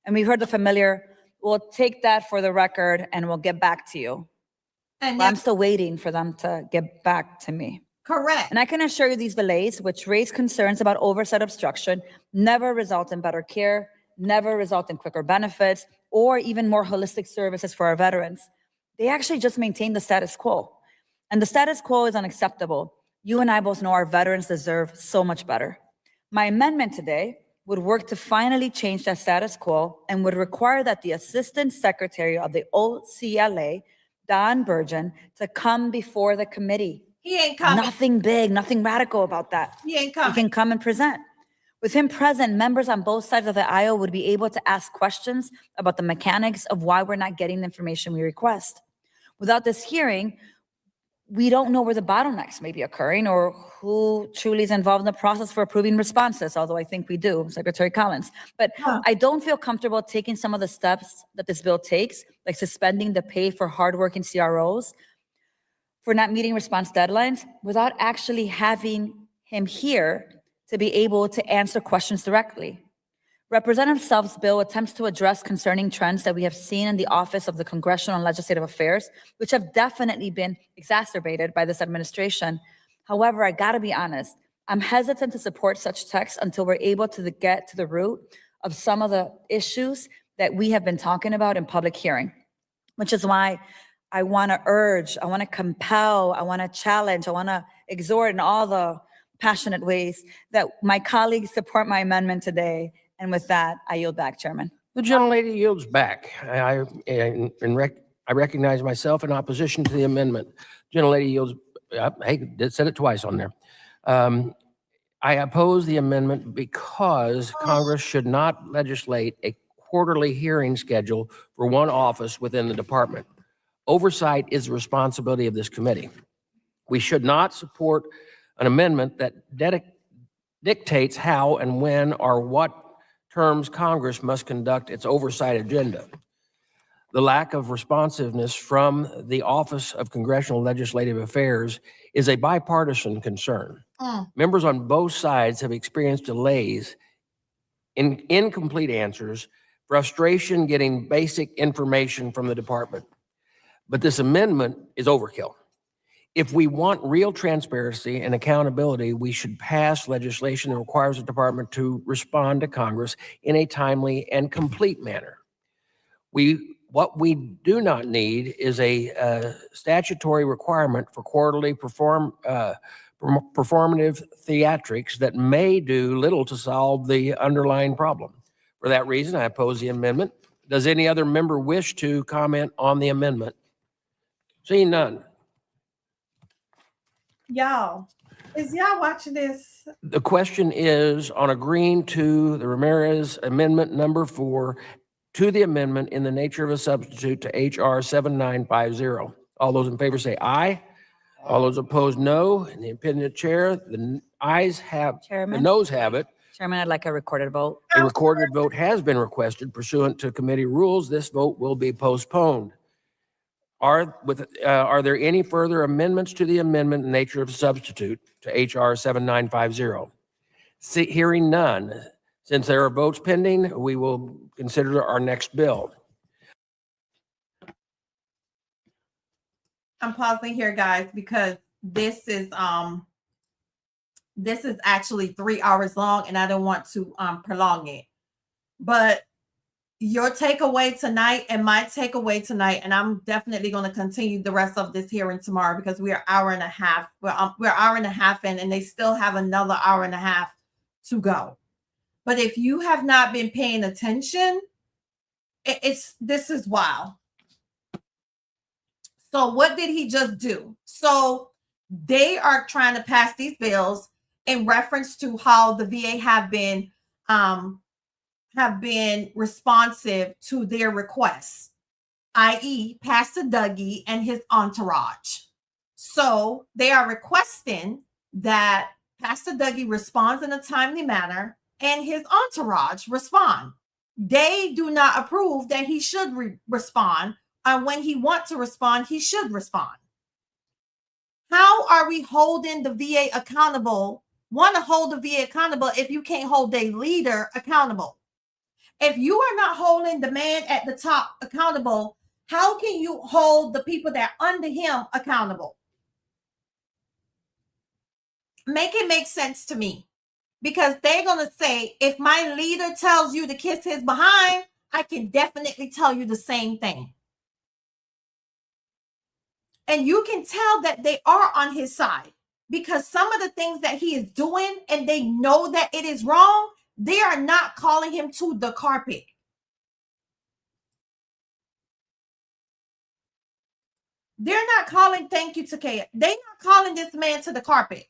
And we've heard the familiar, we'll take that for the record and we'll get back to you. And But I'm still waiting for them to get back to me. correct. And I can assure you these delays, which raise concerns about oversight obstruction, never result in better care, never result in quicker benefits, or even more holistic services for our veterans. They actually just maintain the status quo. And the status quo is unacceptable. You and I both know our veterans deserve so much better. My amendment today would work to finally change that status quo and would require that the Assistant Secretary of the OCLA, Don Burgeon, to come before the committee. He ain't coming. Nothing big, nothing radical about that. He ain't He coming. can come and present. With him present, members on both sides of the aisle would be able to ask questions about the mechanics of why we're not getting the information we request. Without this hearing, we don't know where the bottlenecks may be occurring or who truly is involved in the process for approving responses, although I think we do, Secretary Collins. But I don't feel comfortable taking some of the steps that this bill takes, like suspending the pay for hardworking CROs, for not meeting response deadlines without actually having him here to be able to answer questions directly. Representative Self's bill attempts to address concerning trends that we have seen in the Office of the Congressional and Legislative Affairs, which have definitely been exacerbated by this administration. However, I gotta be honest, I'm hesitant to support such text until we're able to get to the root of some of the issues that we have been talking about in public hearing, which is why I wanna urge, I wanna compel, I wanna challenge, I wanna exhort in all the passionate ways that my colleagues support my amendment today. And with that, I yield back, Chairman. The gentlelady yields back. I recognize myself in opposition to the amendment. Gentlelady yields, hey, said it twice on there. I oppose the amendment because Congress should not legislate a quarterly hearing schedule for one office within the department. Oversight is the responsibility of this committee. We should not support an amendment that dictates how and when or what terms Congress must conduct its oversight agenda. The lack of responsiveness from the Office of Congressional and Legislative Affairs is a bipartisan concern. Members on both sides have experienced delays in incomplete answers, frustration getting basic information from the department. But this amendment is overkill. If we want real transparency and accountability, we should pass legislation that requires the department to respond to Congress in a timely and complete manner. What we do not need is a statutory requirement for quarterly performative theatrics that may do little to solve the underlying problem. For that reason, I oppose the amendment. Does any other member wish to comment on the amendment? Seeing none. Y'all, is y'all watching this? The question is on agreeing to the Ramirez Amendment number 4 to the amendment in the nature of a substitute to HR 7950. All those in favor say aye. All those opposed, no. In the opinion of the chair, the ayes have, Chairman? the noes have it. Chairman, I'd like a recorded vote. A recorded vote has been requested pursuant to committee rules. This vote will be postponed. Are there any further amendments to the amendment in nature of a substitute to HR 7950? Hearing none. Since there are votes pending, we will consider our next bill. I'm pausing here, guys, because this is actually 3 hours long, and I don't want to prolong it. But your takeaway tonight and my takeaway tonight, and I'm definitely going to continue the rest of this hearing tomorrow because we are hour and a half. We're hour and a half in, and they still have another hour and a half to go. But if you have not been paying attention, this is wild. So what did he just do? So they are trying to pass these bills in reference to how the VA have been responsive to their requests, i.e. Pastor Dougie and his entourage. So they are requesting that Pastor Dougie responds in a timely manner and his entourage respond. They do not approve that he should respond, and when he wants to respond, he should respond. How are we holding the VA accountable? Want to hold the VA accountable if you can't hold a leader accountable? If you are not holding the man at the top accountable, how can you hold the people that are under him accountable? Make it make sense to me, because they're going to say, if my leader tells you to kiss his behind, I can definitely tell you the same thing. And you can tell that they are on his side, because some of the things that he is doing, and they know that it is wrong, they are not calling him to the carpet. They're not calling, thank you, Takea. They're not calling this man to the carpet.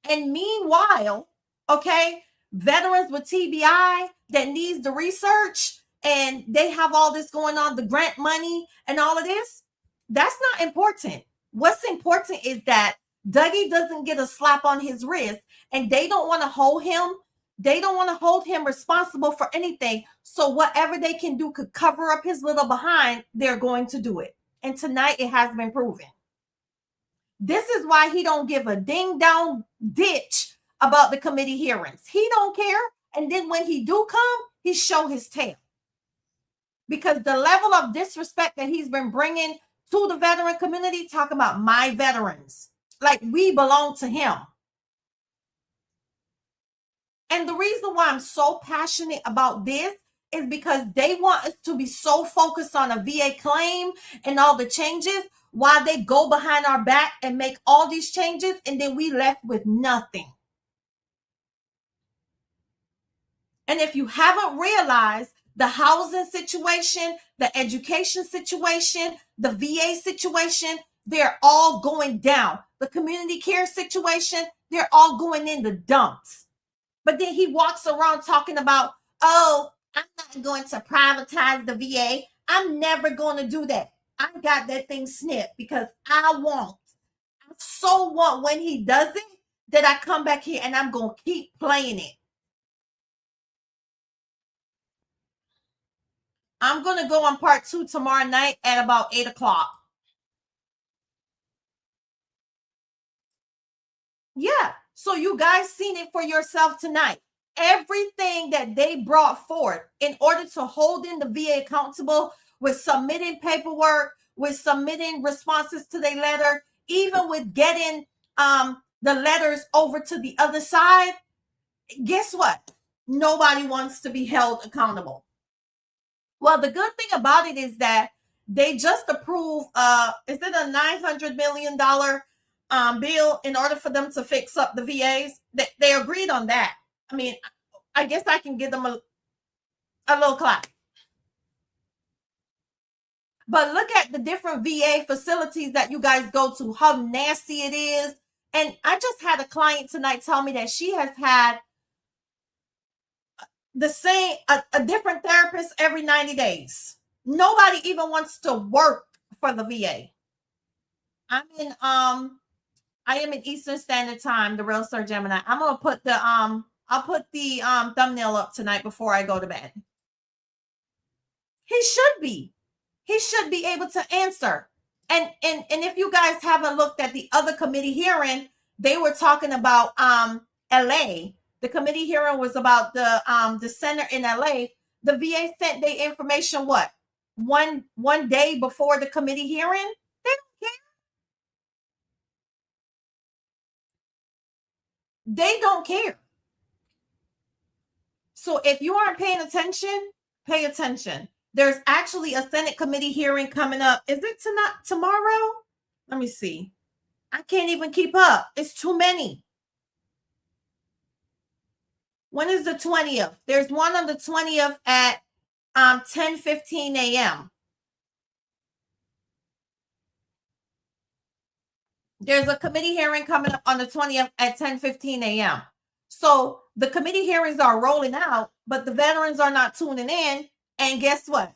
And meanwhile, okay, veterans with TBI that needs the research, and they have all this going on, the grant money and all of this, that's not important. What's important is that Dougie doesn't get a slap on his wrist, and they don't want to hold him. They don't want to hold him responsible for anything. So whatever they can do could cover up his little behind, they're going to do it. And tonight it has been proven. This is why he don't give a ding dong ditch about the committee hearings. He don't care. And then when he do come, he show his tail. Because the level of disrespect that he's been bringing to the veteran community, talk about my veterans, like we belong to him. And the reason why I'm so passionate about this is because they want us to be so focused on a VA claim and all the changes while they go behind our back and make all these changes, and then we left with nothing. And if you haven't realized, the housing situation, the education situation, the VA situation, they're all going down. The community care situation, they're all going in the dumps. But then he walks around talking about, oh, I'm not going to privatize the VA. I'm never going to do that. I got that thing snipped because I so want when he does it that I come back here and I'm going to keep playing it. I'm going to go on part 2 tomorrow night at about 8 o'clock. Yeah. So you guys seen it for yourself tonight. Everything that they brought forth in order to hold in the VA accountable with submitting paperwork, with submitting responses to their letter, even with getting the letters over to the other side. Guess what? Nobody wants to be held accountable. Well, the good thing about it is that they just approved, is it a $900 million bill in order for them to fix up the VAs? They agreed on that. I mean, I guess I can give them a little clap. But look at the different VA facilities that you guys go to, how nasty it is. And I just had a client tonight tell me that she has had the same, a different therapist every 90 days. Nobody even wants to work for the VA. I am in Eastern Standard Time, the Real Sir Gemini. I'm gonna put the I'll put the thumbnail up tonight before I go to bed. He should be able to answer. And if you guys haven't looked at the other committee hearing, they were talking about LA. The committee hearing was about the center in LA. The VA sent their information what? One day before the committee hearing? They don't care. They don't care. So if you aren't paying attention, pay attention. There's actually a Senate committee hearing coming up. Is it tomorrow? Let me see. I can't even keep up. It's too many. When is the 20th? There's one on the 20th at 10:15 a.m. There's a committee hearing coming up on the 20th at 10:15 a.m. So the committee hearings are rolling out, but the veterans are not tuning in. And guess what?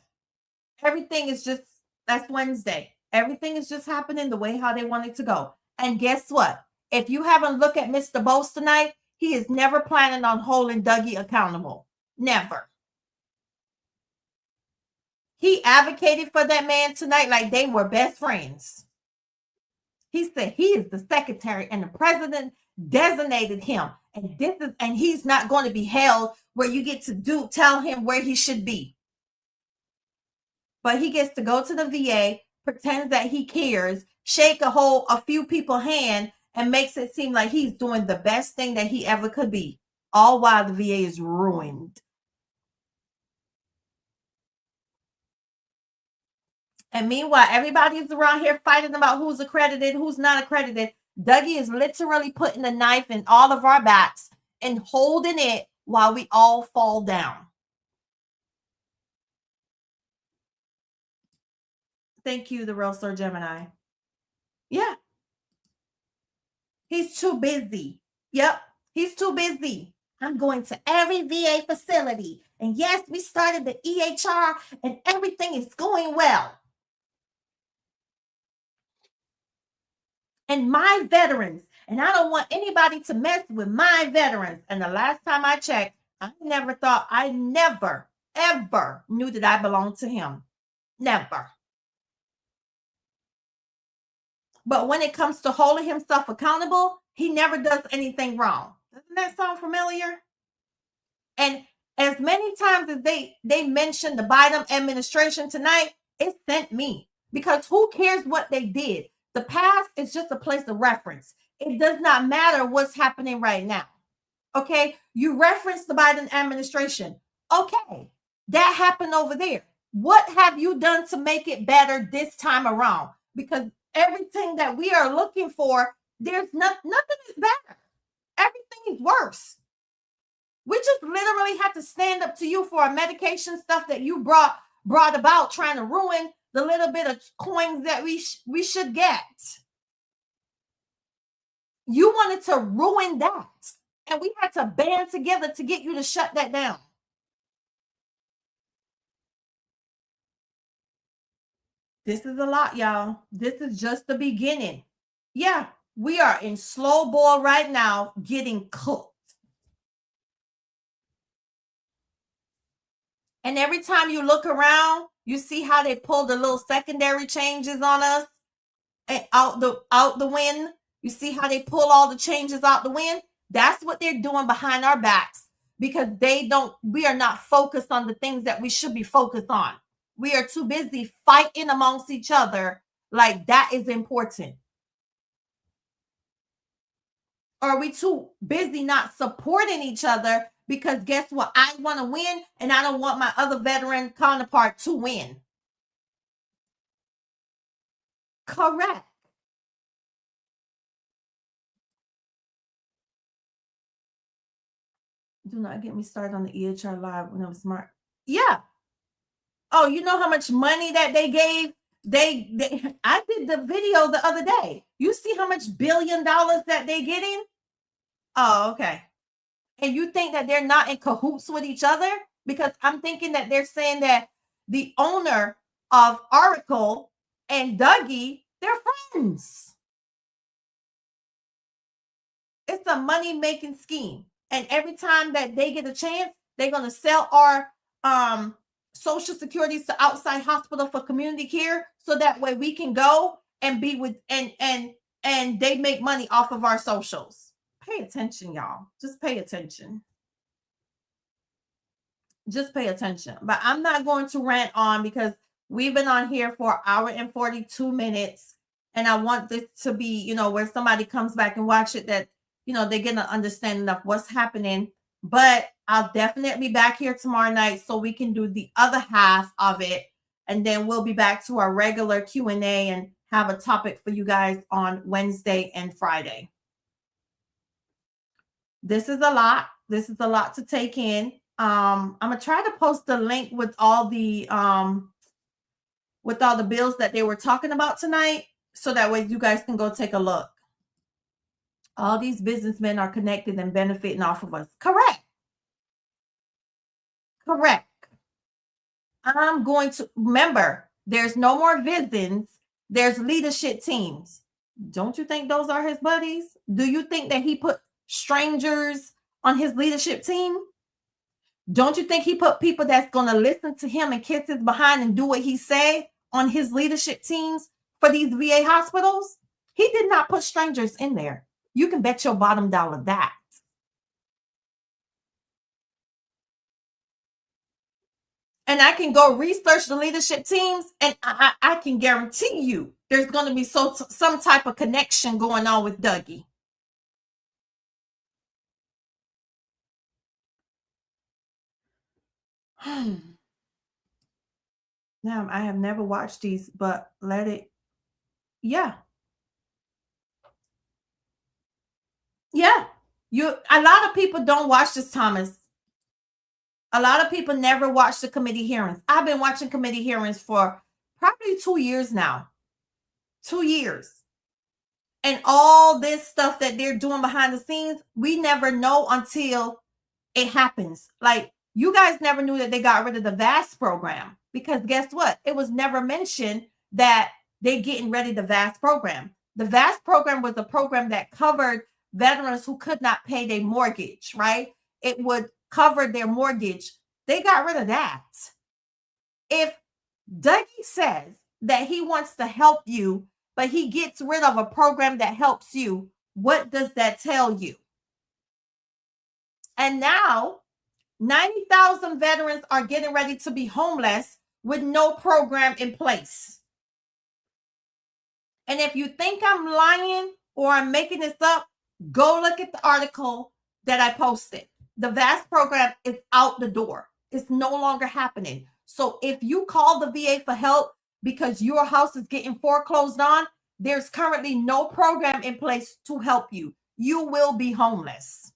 Everything is just, that's Wednesday. Everything is just happening the way how they want it to go. And guess what? If you haven't looked at Mr. Bose tonight, he is never planning on holding Dougie accountable. Never. He advocated for that man tonight like they were best friends. He said he is the secretary and the president designated him. And he's not going to be held where you get to tell him where he should be. But he gets to go to the VA, pretends that he cares, shake a few people's hand, and makes it seem like he's doing the best thing that he ever could be, all while the VA is ruined. And meanwhile, everybody's around here fighting about who's accredited, who's not accredited. Dougie is literally putting the knife in all of our backs and holding it while we all fall down. Thank you, the Real Sir Gemini. Yeah. He's too busy. Yep. He's too busy. I'm going to every VA facility. And yes, we started the EHR and everything is going well. And my veterans, and I don't want anybody to mess with my veterans. And the last time I checked, I never, ever knew that I belonged to him. Never. but when it comes to holding himself accountable, he never does anything wrong. Doesn't that sound familiar? And as many times as they mentioned the Biden administration tonight, it sent me, because who cares what they did? The past is just a place of reference. It does not matter what's happening right now. Okay, you reference the Biden administration. Okay, that happened over there. What have you done to make it better this time around? Because everything that we are looking for, there's nothing is better. Everything is worse. We just literally had to stand up to you for our medication stuff that you brought about, trying to ruin the little bit of coins that we should get. You wanted to ruin that. And we had to band together to get you to shut that down. This is a lot, y'all. This is just the beginning. Yeah, we are in slow boil right now, getting cooked. And every time you look around, you see how they pull the little secondary changes on us and out the wind. You see how they pull all the changes out the wind? That's what they're doing behind our backs, because we are not focused on the things that we should be focused on. We are too busy fighting amongst each other like that is important. Or are we too busy not supporting each other? Because guess what? I want to win, and I don't want my other veteran counterpart to win. Correct. Do not get me started on the EHR Live when I was smart. Yeah. Oh, you know how much money that they gave? I did the video the other day. You see how much $1 billion that they getting? Oh, okay. And you think that they're not in cahoots with each other? Because I'm thinking that they're saying that the owner of Oracle and Dougie, they're friends. It's a money-making scheme. And every time that they get a chance, they're going to sell our Social Security to outside hospital for community care, so that way we can go and be with and they make money off of our socials. Pay attention, y'all. Just pay attention. Just pay attention. But I'm not going to rant on, because we've been on here for an hour and 42 minutes. And I want this to be, where somebody comes back and watch it, that, they get an understanding of what's happening. But I'll definitely be back here tomorrow night so we can do the other half of it. And then we'll be back to our regular Q&A and have a topic for you guys on Wednesday and Friday. This is a lot. This is a lot to take in. I'm gonna try to post the link with all the bills that they were talking about tonight, so that way you guys can go take a look. All these businessmen are connected and benefiting off of us. Correct. Correct. I'm going to remember, there's no more visions. There's leadership teams. Don't you think those are his buddies? Do you think that he put strangers on his leadership team? Don't you think he put people that's going to listen to him and kiss his behind and do what he say on his leadership teams for these VA hospitals? He did not put strangers in there. You can bet your bottom dollar that. And I can go research the leadership teams, and I can guarantee you there's going to be some type of connection going on with Dougie. Now, I have never watched these, but yeah. A lot of people don't watch this, Thomas. A lot of people never watch the committee hearings. I've been watching committee hearings for probably 2 years now. 2 years. And all this stuff that they're doing behind the scenes, we never know until it happens. Like, you guys never knew that they got rid of the VAST program, because guess what? It was never mentioned that they're getting rid of the VAST program. The VAST program was a program that covered veterans who could not pay their mortgage, right? It would cover their mortgage. They got rid of that. If Dougie says that he wants to help you but he gets rid of a program that helps you. What does that tell you? And now 90,000 veterans are getting ready to be homeless with no program in place. And if you think I'm lying or I'm making this up, go look at the article that I posted. The VAST program is out the door. It's no longer happening. So if you call the VA for help because your house is getting foreclosed on, there's currently no program in place to help you. You will be homeless.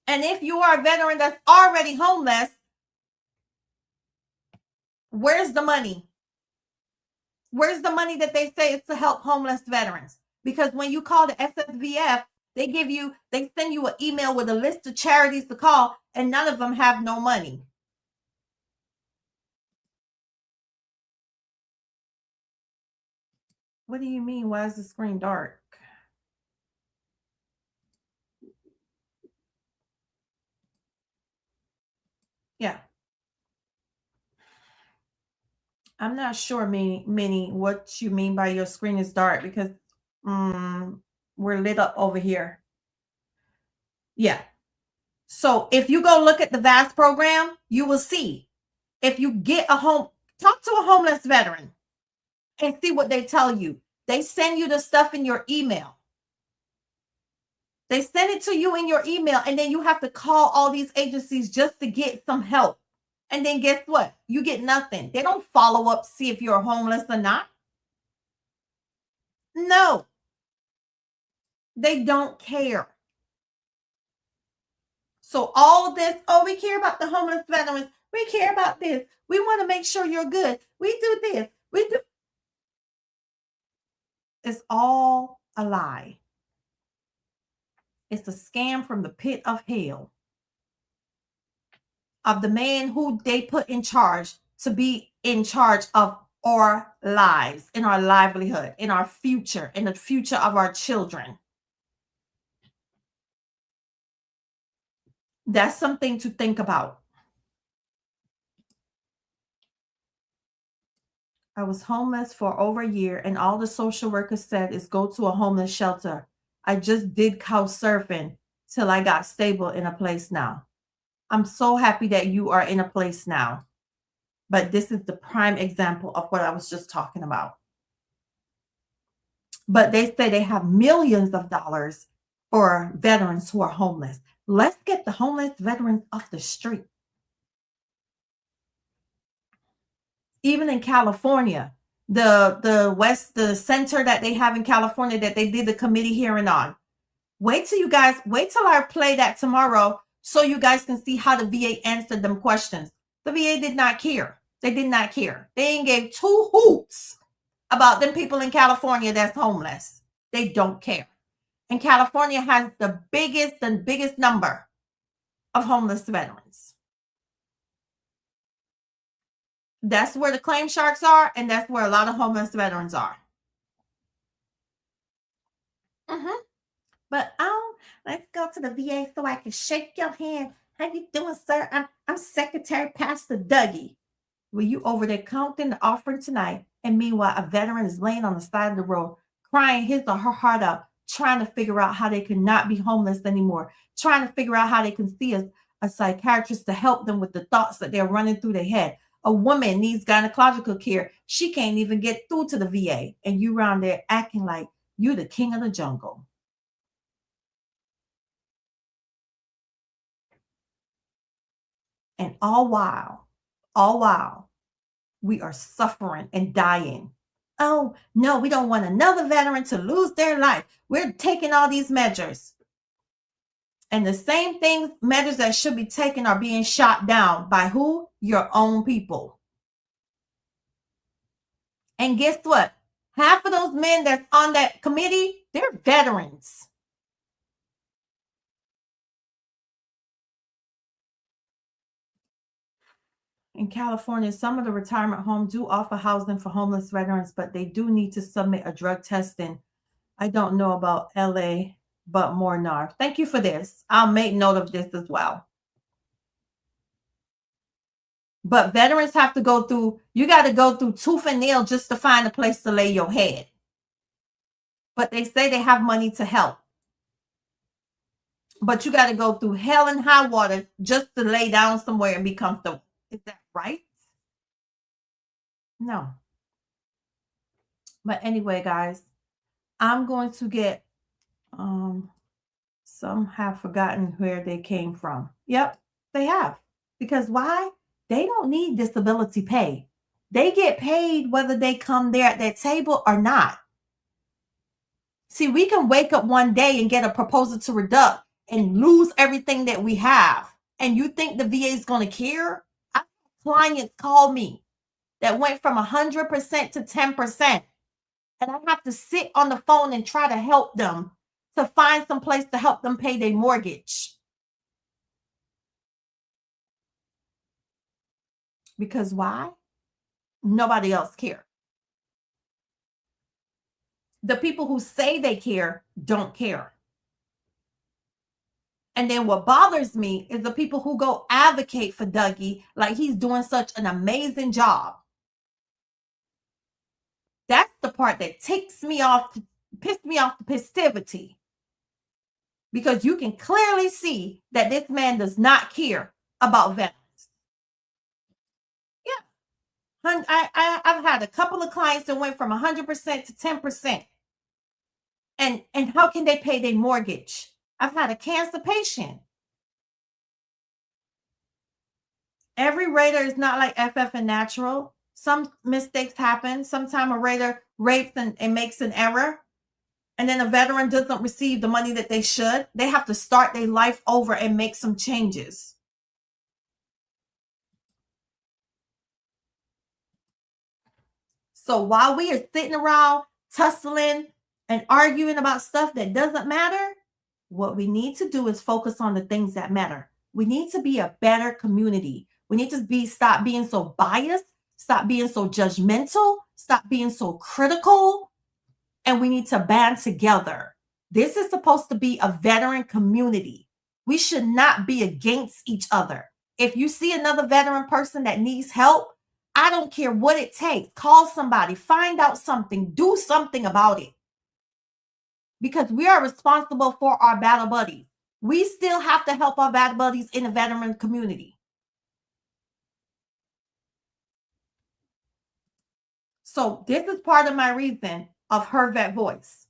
And if you are a veteran that's already homeless, where's the money? Where's the money that they say is to help homeless veterans? Because when you call the SSVF, they send you an email with a list of charities to call, and none of them have no money. What do you mean? Why is the screen dark? Yeah. I'm not sure, Minnie, what you mean by your screen is dark, because we're lit up over here. Yeah. So if you go look at the VAST program, you will see. If you get talk to a homeless veteran and see what they tell you. They send you the stuff in your email. They send it to you in your email, and then you have to call all these agencies just to get some help. And then guess what? You get nothing. They don't follow up to see if you're homeless or not. No. They don't care. So all this, we care about the homeless veterans. We care about this. We want to make sure you're good. We do this. We do. It's all a lie. It's a scam from the pit of hell of the man who they put in charge to be in charge of our lives, in our livelihood, in our future, in the future of our children. That's something to think about. I was homeless for over a year, and all the social worker said is go to a homeless shelter. I just did couch surfing till I got stable in a place now. I'm so happy that you are in a place now. But this is the prime example of what I was just talking about. But they say they have millions of dollars for veterans who are homeless. Let's get the homeless veterans off the street. Even in California, the center that they have in California that they did the committee hearing on. Wait till I play that tomorrow so you guys can see how the VA answered them questions. The VA did not care. They did not care. They ain't gave two hoots about them people in California that's homeless. They don't care. And California has the biggest number of homeless veterans. That's where the claim sharks are, and that's where a lot of homeless veterans are. But let's go to the VA so I can shake your hand. How you doing, sir? I'm Secretary Pastor Dougie. Well, you over there counting the offering tonight, and meanwhile, a veteran is laying on the side of the road, crying his or her heart out, trying to figure out how they could not be homeless anymore, trying to figure out how they can see a psychiatrist to help them with the thoughts that they're running through their head. A woman needs gynecological care. She can't even get through to the VA, and you around there acting like you the king of the jungle. And all while, we are suffering and dying. Oh, no, we don't want another veteran to lose their life. We're taking all these measures. And the same measures that should be taken are being shot down by who? Your own people. And guess what? Half of those men that's on that committee, they're veterans. In California, some of the retirement homes do offer housing for homeless veterans, but they do need to submit a drug testing. I don't know about LA, but more north. Thank you for this. I'll make note of this as well. But veterans have to go through, you got to go through tooth and nail just to find a place to lay your head. But they say they have money to help. But you got to go through hell and high water just to lay down somewhere and be comfortable. Is that right? No. But anyway, guys, I'm going to get, some have forgotten where they came from. Yep, they have. Because why? They don't need disability pay. They get paid whether they come there at that table or not. See, we can wake up one day and get a proposal to reduct and lose everything that we have. And you think the VA is going to care? I have clients call me that went from 100% to 10%. And I have to sit on the phone and try to help them to find some place to help them pay their mortgage. Because why? Nobody else cares. The people who say they care don't care. And then what bothers me is the people who go advocate for Dougie like he's doing such an amazing job. That's the part that ticks me off, pisses me off the festivity. Because you can clearly see that this man does not care about veterans. Yeah. I've had a couple of clients that went from 100% to 10%. And how can they pay their mortgage? I've had a cancer patient. Every rater is not like FF and natural. Some mistakes happen. Sometimes a rater rates and makes an error. And then a veteran doesn't receive the money that they should. They have to start their life over and make some changes. So while we are sitting around tussling and arguing about stuff that doesn't matter, what we need to do is focus on the things that matter. We need to be a better community. We need to stop being so biased, stop being so judgmental, stop being so critical, and we need to band together. This is supposed to be a veteran community. We should not be against each other. If you see another veteran person that needs help, I don't care what it takes. Call somebody, find out something, do something about it. Because we are responsible for our battle buddies. We still have to help our battle buddies in the veteran community. So this is part of my reason of Hervetsvoice.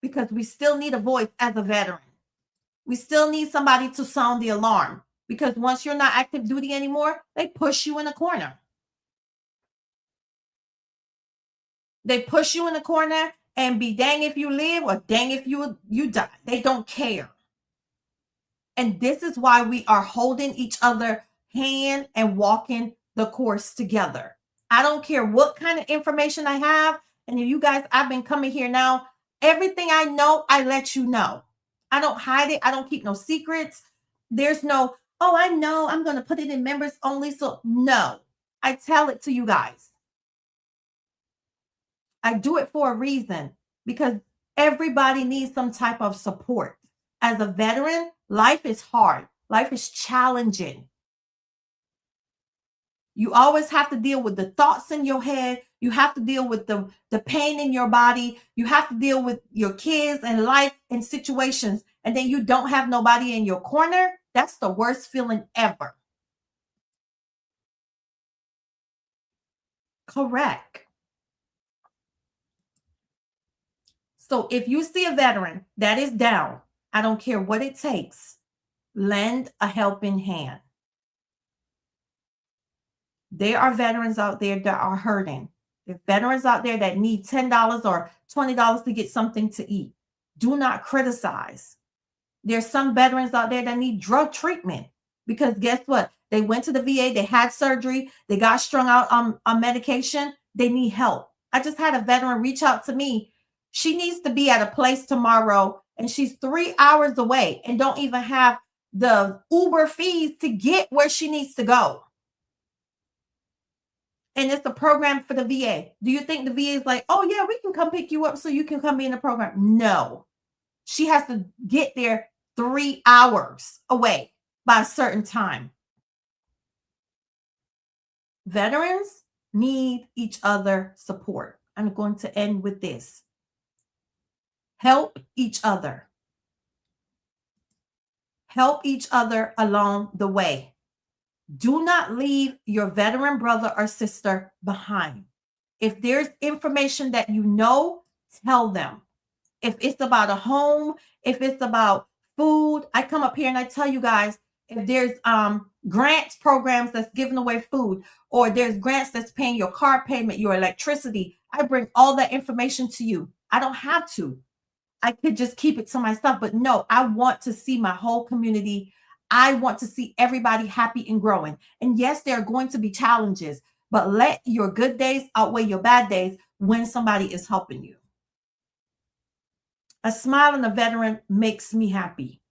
Because we still need a voice as a veteran. We still need somebody to sound the alarm. Because once you're not active duty anymore, they push you in a corner. They push you in the corner and be dang if you live or dang if you die. They don't care. And this is why we are holding each other hand and walking the course together. I don't care what kind of information I have. And if you guys, I've been coming here now. Everything I know, I let you know. I don't hide it. I don't keep no secrets. There's no, oh, I know, I'm going to put it in members only. So no, I tell it to you guys. I do it for a reason because everybody needs some type of support. As a veteran, life is hard. Life is challenging. You always have to deal with the thoughts in your head. You have to deal with the pain in your body. You have to deal with your kids and life and situations. And then you don't have nobody in your corner. That's the worst feeling ever. Correct. So if you see a veteran that is down, I don't care what it takes, lend a helping hand. There are veterans out there that are hurting. There are veterans out there that need $10 or $20 to get something to eat. Do not criticize. There's some veterans out there that need drug treatment because guess what? They went to the VA, they had surgery, they got strung out on medication, they need help. I just had a veteran reach out to me. She needs to be at a place tomorrow and she's 3 hours away and don't even have the Uber fees to get where she needs to go. And it's a program for the VA. Do you think the VA is like, oh yeah, we can come pick you up so you can come be in the program? No. She has to get there 3 hours away by a certain time. Veterans need each other support. I'm going to end with this. Help each other. Help each other along the way. Do not leave your veteran brother or sister behind. If there's information that you know, tell them. If it's about a home, if it's about food, I come up here and I tell you guys, if there's grants programs that's giving away food, or there's grants that's paying your car payment, your electricity, I bring all that information to you. I don't have to. I could just keep it to myself, but no, I want to see my whole community. I want to see everybody happy and growing. And yes, there are going to be challenges, but let your good days outweigh your bad days when somebody is helping you. A smile on a veteran makes me happy.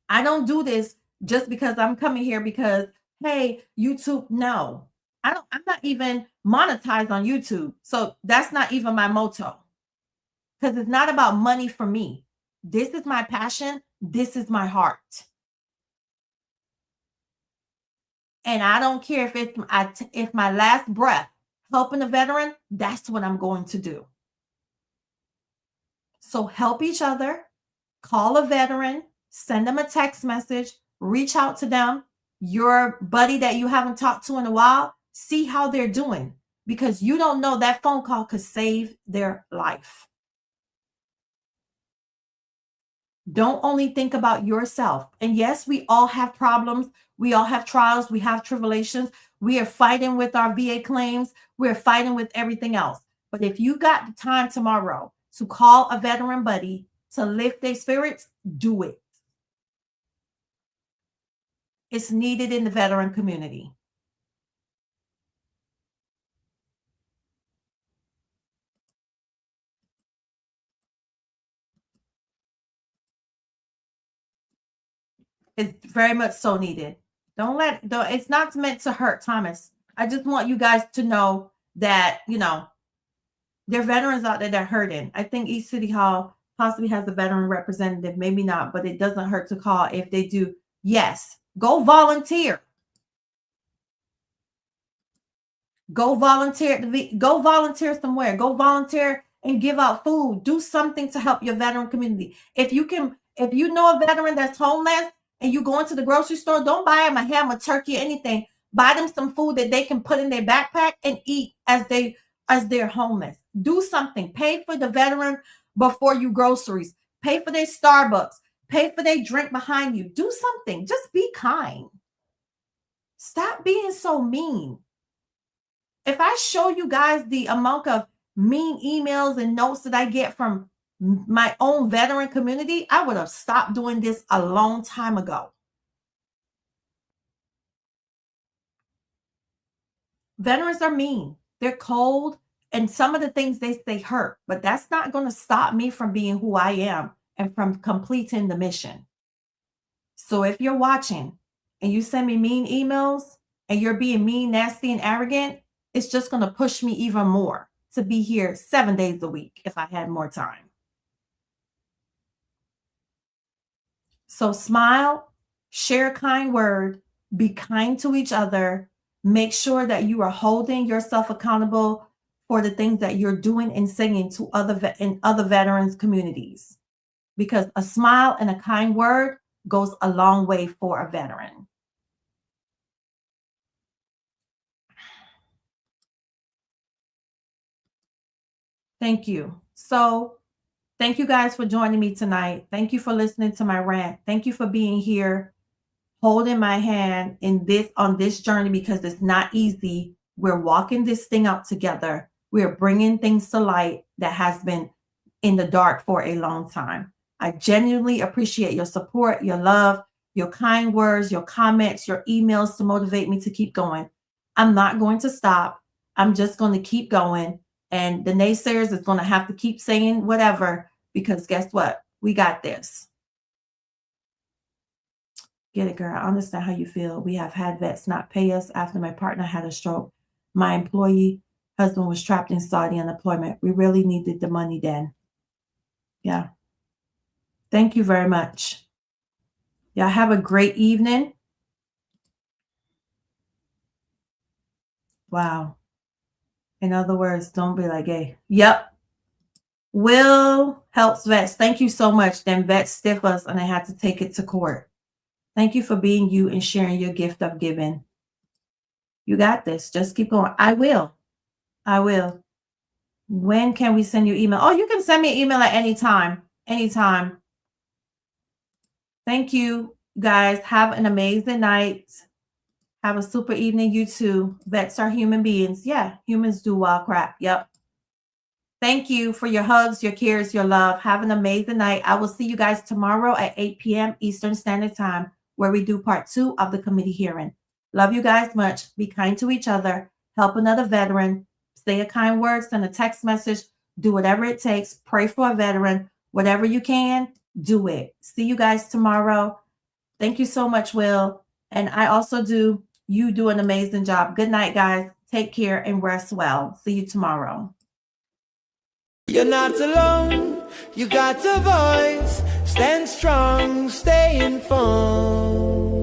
I don't do this just because I'm coming here because, hey, YouTube, no. I'm not even monetized on YouTube. So that's not even my motto. Because it's not about money for me. This is my passion. This is my heart. And I don't care if my last breath helping a veteran, that's what I'm going to do. So help each other, call a veteran, send them a text message, reach out to them, your buddy that you haven't talked to in a while, see how they're doing, because you don't know, that phone call could save their life. Don't only think about yourself. And yes, we all have problems. We all have trials. We have tribulations. We are fighting with our VA claims. We're fighting with everything else. But if you got the time tomorrow to call a veteran buddy to lift their spirits, do it. It's needed in the veteran community. It's very much so needed. It's not meant to hurt Thomas. I just want you guys to know that, there are veterans out there that are hurting. I think East City Hall possibly has a veteran representative, maybe not, but it doesn't hurt to call. If they do, yes, go volunteer. Go volunteer somewhere. Go volunteer and give out food. Do something to help your veteran community. If you know a veteran that's homeless and you go into the grocery store, don't buy them a ham, a turkey, or anything. Buy them some food that they can put in their backpack and eat as they're homeless. Do something. Pay for the veteran before you groceries. Pay for their Starbucks. Pay for their drink behind you. Do something. Just be kind. Stop being so mean. If I show you guys the amount of mean emails and notes that I get from my own veteran community, I would have stopped doing this a long time ago. Veterans are mean. They're cold. And some of the things they say hurt. But that's not going to stop me from being who I am and from completing the mission. So if you're watching and you send me mean emails and you're being mean, nasty, and arrogant, it's just going to push me even more to be here 7 days a week if I had more time. So smile, share a kind word, be kind to each other. Make sure that you are holding yourself accountable for the things that you're doing and saying to other veterans communities. Because a smile and a kind word goes a long way for a veteran. Thank you. So thank you guys for joining me tonight. Thank you for listening to my rant. Thank you for being here, holding my hand on this journey, because it's not easy. We're walking this thing out together. We're bringing things to light that has been in the dark for a long time. I genuinely appreciate your support, your love, your kind words, your comments, your emails to motivate me to keep going. I'm not going to stop. I'm just going to keep going. And the naysayers is going to have to keep saying whatever, because guess what? We got this. Get it, girl. I understand how you feel. We have had vets not pay us after my partner had a stroke. My employee husband was trapped in Saudi unemployment. We really needed the money then. Yeah. Thank you very much. Y'all have a great evening. Wow. In other words, don't be like, hey, yep. Will helps vets. Thank you so much. Then vets stiff us and I had to take it to court. Thank you for being you and sharing your gift of giving. You got this. Just keep going. I will. I will. When can we send you email? Oh, you can send me an email at any time. Anytime. Thank you, guys. Have an amazing night. Have a super evening, you too. Vets are human beings. Yeah, humans do wild crap. Yep. Thank you for your hugs, your cares, your love. Have an amazing night. I will see you guys tomorrow at 8 p.m. Eastern Standard Time, where we do part 2 of the committee hearing. Love you guys much. Be kind to each other. Help another veteran. Say a kind word, send a text message. Do whatever it takes. Pray for a veteran. Whatever you can, do it. See you guys tomorrow. Thank you so much, Will. And I also do. You do an amazing job. Good night, guys. Take care and rest well. See you tomorrow. You're not alone, you got a voice. Stand strong, stay informed.